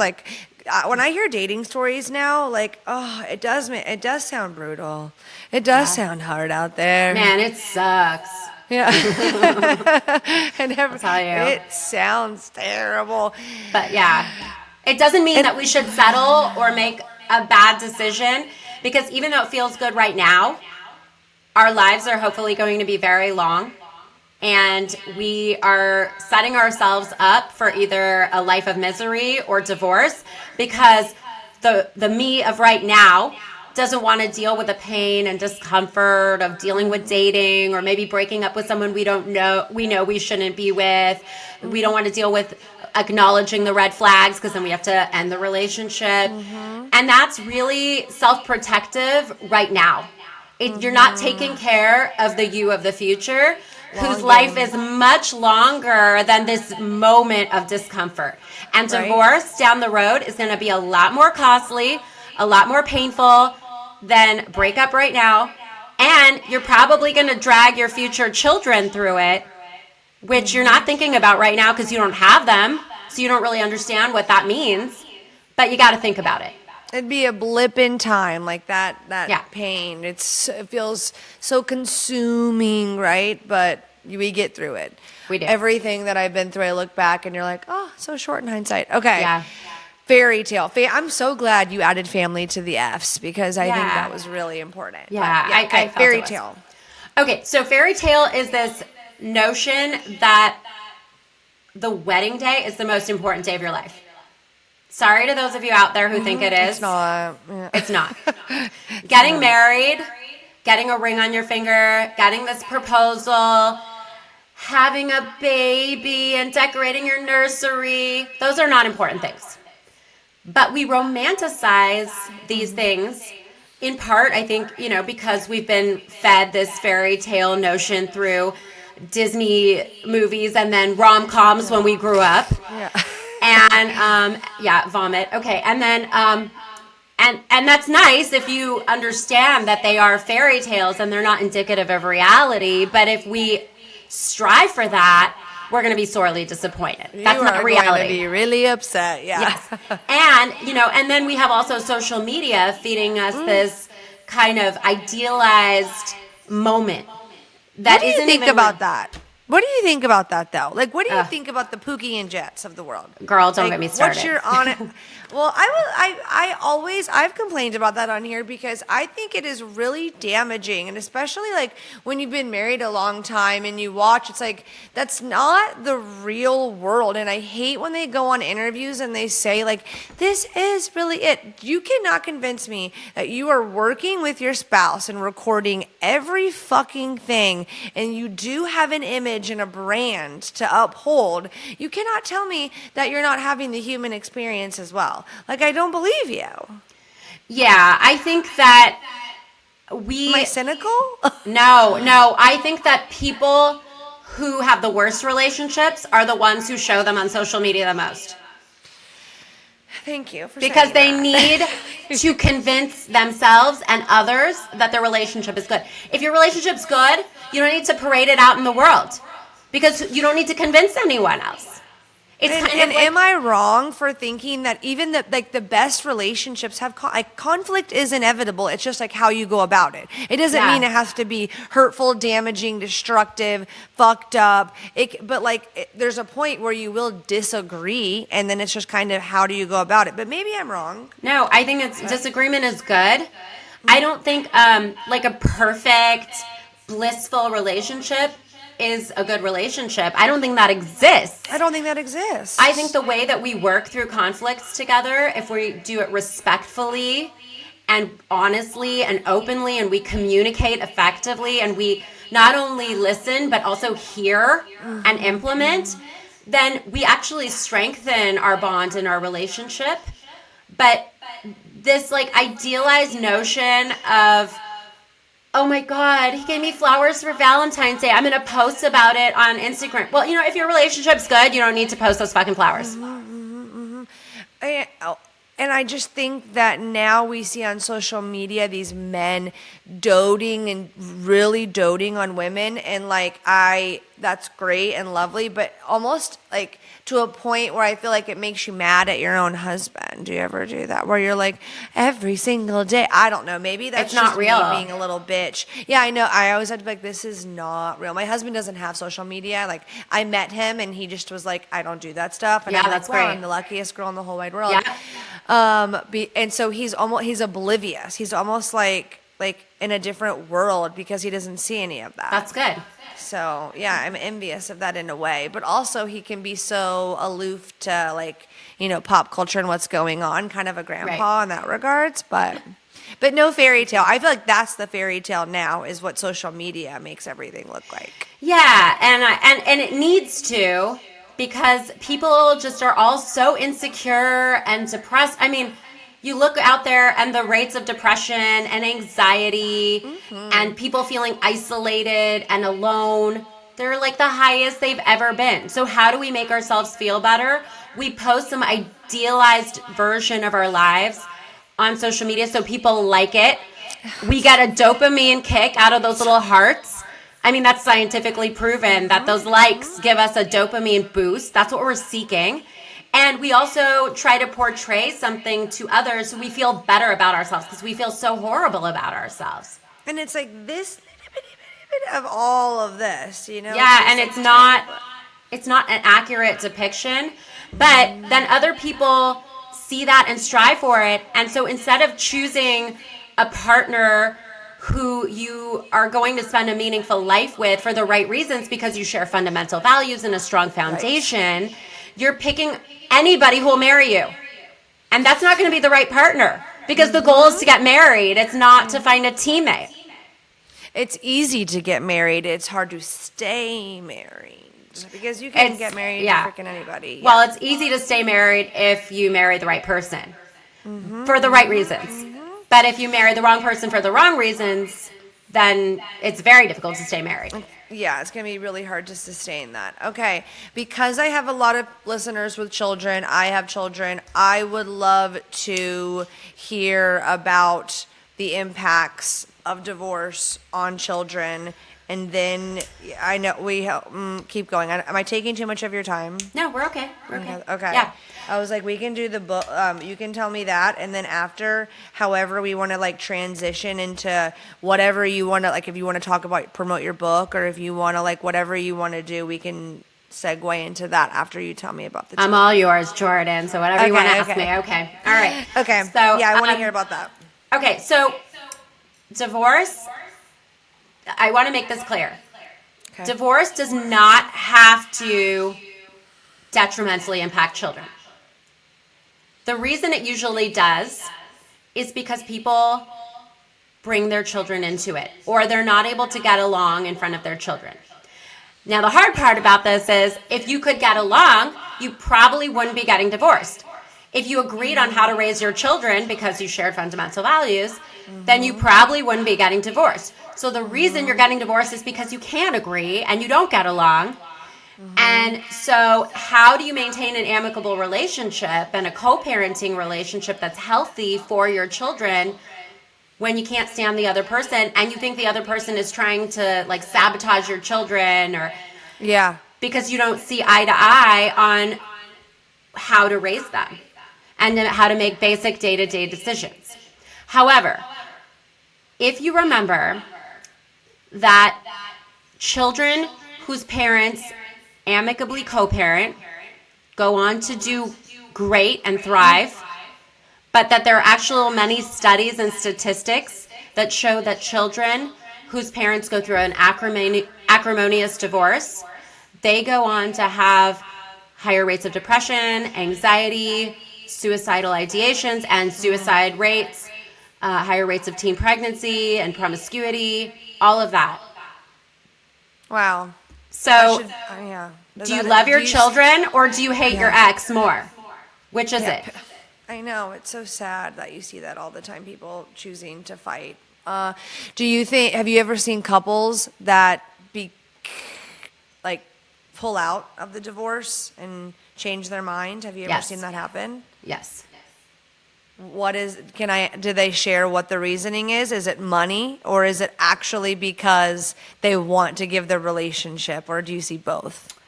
when I hear dating stories now, it does sound brutal. It does sound hard out there. Man, it sucks. Yeah. I'll tell you. It sounds terrible. But yeah, it doesn't mean that we should settle or make a bad decision, because even though it feels good right now, our lives are hopefully going to be very long. And we are setting ourselves up for either a life of misery or divorce, because the me of right now doesn't want to deal with the pain and discomfort of dealing with dating, or maybe breaking up with someone we know we shouldn't be with. We don't want to deal with acknowledging the red flags, because then we have to end the relationship. And that's really self-protective right now. You're not taking care of the you of the future, whose life is much longer than this moment of discomfort. And divorce down the road is going to be a lot more costly, a lot more painful than breakup right now. And you're probably going to drag your future children through it, which you're not thinking about right now because you don't have them. So you don't really understand what that means. But you got to think about it. It'd be a blip in time, like that pain. It feels so consuming, right? But we get through it. We do. Everything that I've been through, I look back and you're like, oh, so short in hindsight. Okay. Yeah. Fairy tale. I'm so glad you added family to the F's, because I think that was really important. Yeah. Okay. I Fairy tale. Okay. So fairy tale is this notion that the wedding day is the most important day of your life. Sorry to those of you out there who think it is. It's not. Yeah. It's not. Getting married, getting a ring on your finger, getting this proposal, having a baby, and decorating your nursery, those are not important things. But we romanticize these things in part, I think, because we've been fed this fairy tale notion through Disney movies and then rom-coms when we grew up. Yeah. And vomit. Okay, and then and that's nice if you understand that they are fairy tales and they're not indicative of reality. But if we strive for that, we're going to be sorely disappointed. That's not reality. You're going to be really upset. Yeah. Yes. And and then we have also social media feeding us this kind of idealized moment. What do you think about that? What do you think about that, though? Like, what do you think about the Pookie and Jets of the world? Girl, don't get me started. What's your on it? Well, I've complained about that on here because I think it is really damaging, and especially like when you've been married a long time and you watch, it's like that's not the real world. And I hate when they go on interviews and they say like, "This is really it." You cannot convince me that you are working with your spouse and recording every fucking thing, and you do have an image and a brand to uphold. You cannot tell me that you're not having the human experience as well. Like, I don't believe you. Yeah, I think that Am I cynical? No, I think that people who have the worst relationships are the ones who show them on social media the most. Thank you for because they that. need to convince themselves and others that their relationship is good. If your relationship's good, you don't need to parade it out in the world because you don't need to convince anyone else. Am I wrong for thinking that even the best relationships have conflict is inevitable? It's just like how you go about it. It doesn't mean it has to be hurtful, damaging, destructive, fucked up. There's a point where you will disagree, and then it's just kind of how do you go about it. But maybe I'm wrong. No, I think disagreement is good. I don't think like a perfect, blissful relationship is a good relationship. I don't think that exists. I think the way that we work through conflicts together, if we do it respectfully and honestly and openly, and we communicate effectively, and we not only listen but also hear and implement, then we actually strengthen our bond in our relationship. But this like idealized notion of, oh my God, he gave me flowers for Valentine's Day, I'm going to post about it on Instagram. Well, if your relationship's good, you don't need to post those fucking flowers. And I just think that now we see on social media these men doting and really doting on women, and that's great and lovely, but almost like to a point where I feel like it makes you mad at your own husband. Do you ever do that? Where you're like, every single day? I don't know. Maybe that's it's not just real. Me being a little bitch. Yeah, I know. I always had to be like, this is not real. My husband doesn't have social media. Like, I met him and he just was like, I don't do that stuff. And I'm that's like, wow, great. I'm the luckiest girl in the whole wide world. Yeah. And so he's oblivious. He's almost like in a different world because he doesn't see any of that. That's good. So yeah, I'm envious of that in a way, but also he can be so aloof to pop culture and what's going on, kind of a grandpa in that regards, but no fairy tale. I feel like that's the fairy tale now, is what social media makes everything look like. Yeah, and it needs to, because people just are all so insecure and depressed. I mean, you look out there and the rates of depression and anxiety and people feeling isolated and alone, they're like the highest they've ever been. So how do we make ourselves feel better? We post some idealized version of our lives on social media so people like it. We get a dopamine kick out of those little hearts. I mean, that's scientifically proven that those likes give us a dopamine boost. That's what we're seeking. And we also try to portray something to others so we feel better about ourselves, because we feel so horrible about ourselves. And it's like this bit of all of this, Yeah, and it's not an accurate depiction, but then other people see that and strive for it. And so instead of choosing a partner who you are going to spend a meaningful life with for the right reasons, because you share fundamental values and a strong foundation, you're picking anybody who will marry you. And that's not going to be the right partner, because the goal is to get married. It's not to find a teammate. It's easy to get married. It's hard to stay married, because you can get married to freaking anybody. Well, it's easy to stay married if you marry the right person for the right reasons. But if you marry the wrong person for the wrong reasons, then it's very difficult to stay married. Yeah, it's going to be really hard to sustain that. Okay, because I have a lot of listeners with children, I have children, I would love to hear about the impacts of divorce on children. And then I know we keep going. Am I taking too much of your time? No, we're okay. We're okay. Okay. Yeah. I was like, we can do the book. You can tell me that, and then after, however we want to like transition into whatever you want to like. If you want to talk about promote your book, or if you want to like whatever you want to do, we can segue into that after you tell me about the. I'm all yours, Jordan. So whatever you want to ask me. Okay. All right. Okay. So yeah, I want to hear about that. Okay. So divorce. I want to make this clear. Okay. Divorce does not have to detrimentally impact children. The reason it usually does is because people bring their children into it, or they're not able to get along in front of their children. Now, the hard part about this is if you could get along, you probably wouldn't be getting divorced. If you agreed on how to raise your children because you shared fundamental values, then you probably wouldn't be getting divorced. So the reason you're getting divorced is because you can't agree and you don't get along. And so how do you maintain an amicable relationship and a co-parenting relationship that's healthy for your children when you can't stand the other person and you think the other person is trying to like sabotage your children, or because you don't see eye to eye on how to raise them and how to make basic day-to-day decisions. However, if you remember that children whose parents amicably co-parent go on to do great and thrive, but that there are actual many studies and statistics that show that children whose parents go through an acrimonious divorce, they go on to have higher rates of depression, anxiety, suicidal ideations, and suicide rates, higher rates of teen pregnancy and promiscuity, all of that. Wow. So, do you love your children or do you hate your ex more? Which is it? I know. It's so sad that you see that all the time, people choosing to fight. Do you think, have you ever seen couples that pull out of the divorce and change their mind? Have you ever seen that happen? Yes. Do they share what the reasoning is? Is it money, or is it actually because they want to give the relationship, or do you see both?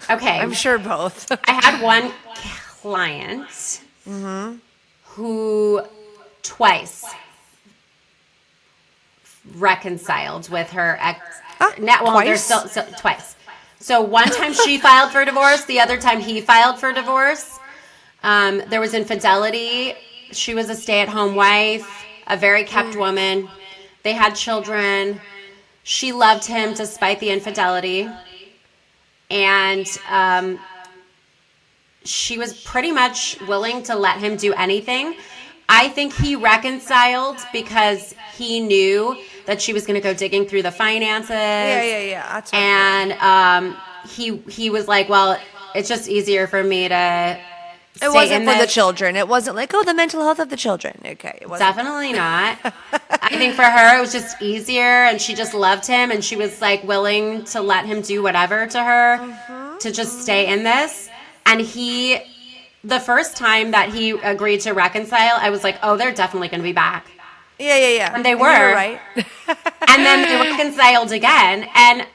Okay. I'm sure both. I had one client who twice reconciled with her ex. Twice? Twice. So one time she filed for divorce, the other time he filed for divorce. There was infidelity. She was a stay-at-home wife, a very kept woman. They had children. She loved him despite the infidelity. And she was pretty much willing to let him do anything. I think he reconciled because he knew that she was going to go digging through the finances. Yeah. That's and he was like, well, it's just easier for me to It wasn't for the children. It wasn't like, the mental health of the children. Okay. It wasn't. Definitely not. I think for her, it was just easier, and she just loved him, and she was like willing to let him do whatever to her to just stay in this. And the first time that he agreed to reconcile, I was like, oh, they're definitely going to be back. Yeah. And they were. You were right. And then they reconciled again, and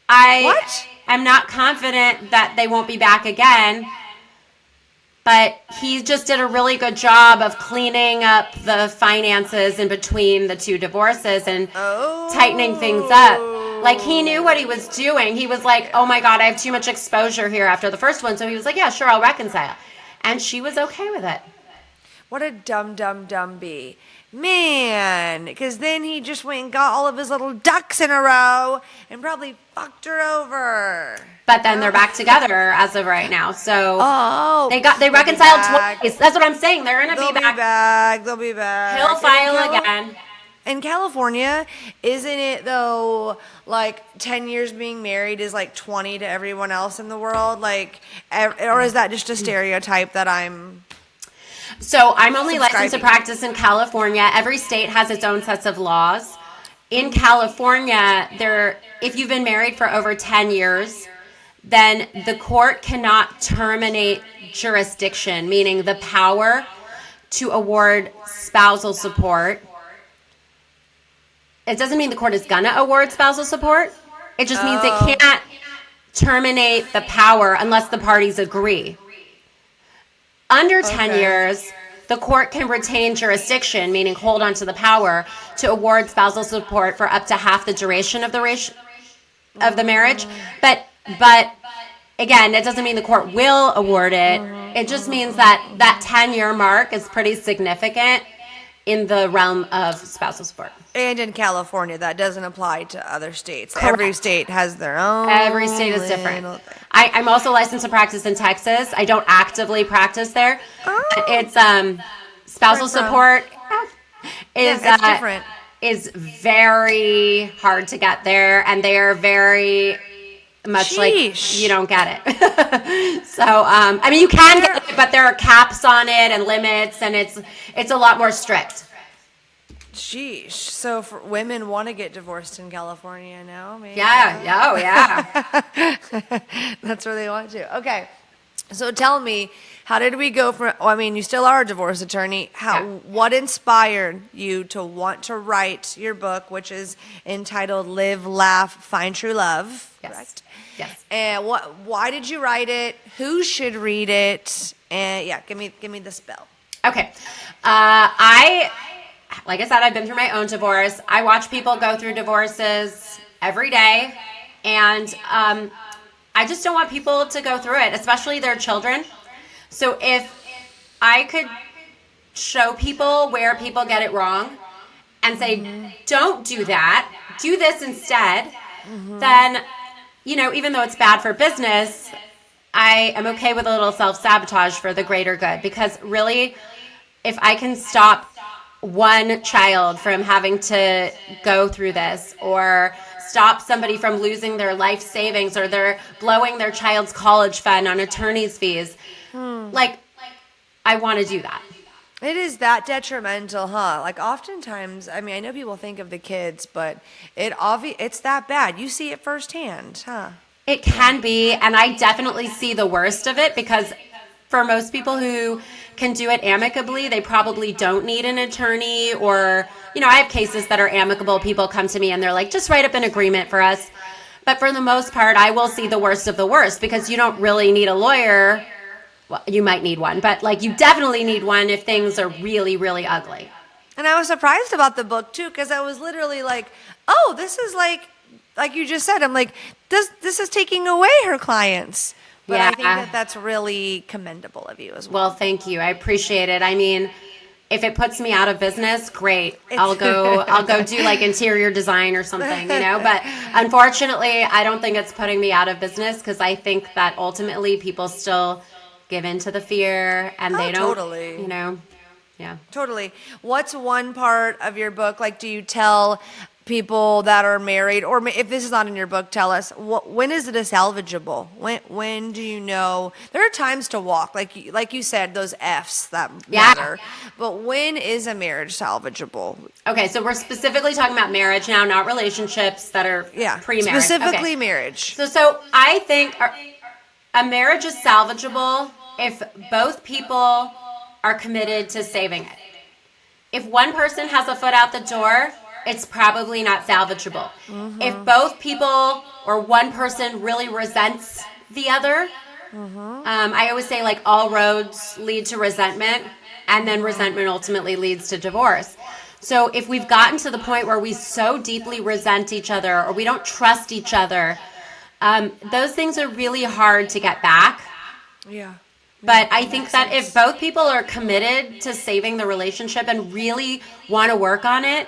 I'm not confident that they won't be back again. But he just did a really good job of cleaning up the finances in between the two divorces and tightening things up. Like, he knew what he was doing. He was like, oh my God, I have too much exposure here after the first one. So he was like, yeah, sure, I'll reconcile. And she was okay with it. What a dumb bee. Man, because then he just went and got all of his little ducks in a row and probably fucked her over. But then they're back together as of right now. So they reconciled twice. That's what I'm saying. They're going to be back. They'll be back. He'll file again. In California, isn't it though, like 10 years being married is like 20 to everyone else in the world? Like, or is that just a stereotype that I'm... So I'm only licensed to practice in California. Every state has its own sets of laws. In California, if you've been married for over 10 years, then the court cannot terminate jurisdiction, meaning the power to award spousal support. It doesn't mean the court is going to award spousal support. It just means it can't terminate the power unless the parties agree. Under 10 years, the court can retain jurisdiction, meaning hold onto the power, to award spousal support for up to half the duration of the marriage. But again, it doesn't mean the court will award it. It just means that 10-year mark is pretty significant in the realm of spousal support. And in California, that doesn't apply to other states. Correct. Every state has their own. Every state is different. I'm also licensed to practice in Texas. I don't actively practice there. Oh. It's spousal support is it's different. Is very hard to get there, and they are very much like you don't get it. So I mean, you can get it, but there are caps on it and limits, and it's a lot more strict. Sheesh. So for women want to get divorced in California now? Maybe? Yeah. Oh, yeah. That's where they want to. Okay. So tell me, how did we go from, I mean, you still are a divorce attorney. What inspired you to want to write your book, which is entitled Live, Laugh, Find True Love? Yes. Correct? Yes. And why did you write it? Who should read it? And yeah, give me the spill. Okay. Like I said, I've been through my own divorce. I watch people go through divorces every day, and I just don't want people to go through it, especially their children. So if I could show people where people get it wrong and say, don't do that, do this instead, then, even though it's bad for business, I am okay with a little self-sabotage for the greater good. Because really, if I can stop one child from having to go through this, or stop somebody from losing their life savings, or they're blowing their child's college fund on attorney's fees, like, I want to do that. It is that detrimental, huh? Like, oftentimes, I mean, I know people think of the kids, but it's that bad. You see it firsthand, huh? It can be, and I definitely see the worst of it, because for most people who can do it amicably, they probably don't need an attorney, or, I have cases that are amicable. People come to me and they're like, just write up an agreement for us. But for the most part, I will see the worst of the worst, because you don't really need a lawyer. Well, you might need one, but you definitely need one if things are really, really ugly. And I was surprised about the book too, because I was literally like, oh, this is like you just said, I'm like, this is taking away her clients. But I think that's really commendable of you as well. Well, thank you. I appreciate it. I mean, if it puts me out of business, great. I'll go do interior design or something, But unfortunately, I don't think it's putting me out of business, because I think that ultimately people still give in to the fear, and they don't, totally. Yeah. Totally. What's one part of your book? Do you tell people that are married, or if this is not in your book, tell us, when is it a salvageable? When do you know? There are times to walk, like you said, those F's that matter. But when is a marriage salvageable? Okay, so we're specifically talking about marriage now, not relationships that are pre-marriage. Specifically marriage. So I think a marriage is salvageable if both people are committed to saving it. If one person has a foot out the door, it's probably not salvageable. If both people or one person really resents the other, I always say all roads lead to resentment, and then resentment ultimately leads to divorce. So if we've gotten to the point where we so deeply resent each other, or we don't trust each other, those things are really hard to get back. Yeah. But I think that if both people are committed to saving the relationship and really want to work on it,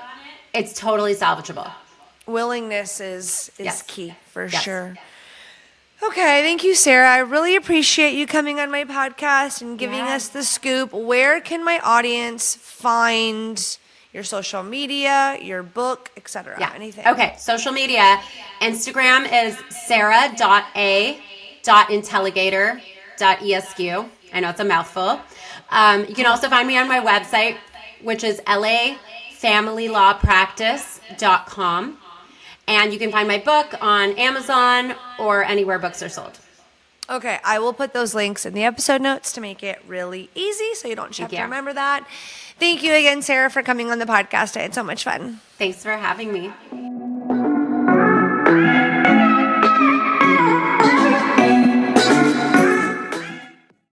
it's totally salvageable. Willingness is key for sure. Okay, thank you, Sarah. I really appreciate you coming on my podcast and giving us the scoop. Where can my audience find your social media, your book, etc.? Anything? Okay, social media. Instagram is sarah.a.intelligator.esq. I know it's a mouthful. You can also find me on my website, which is lafamilylawpractice.com. And you can find my book on Amazon or anywhere books are sold. Okay, I will put those links in the episode notes to make it really easy so you don't have to remember that. Thank you again, Sarah, for coming on the podcast. I had so much fun. Thanks for having me.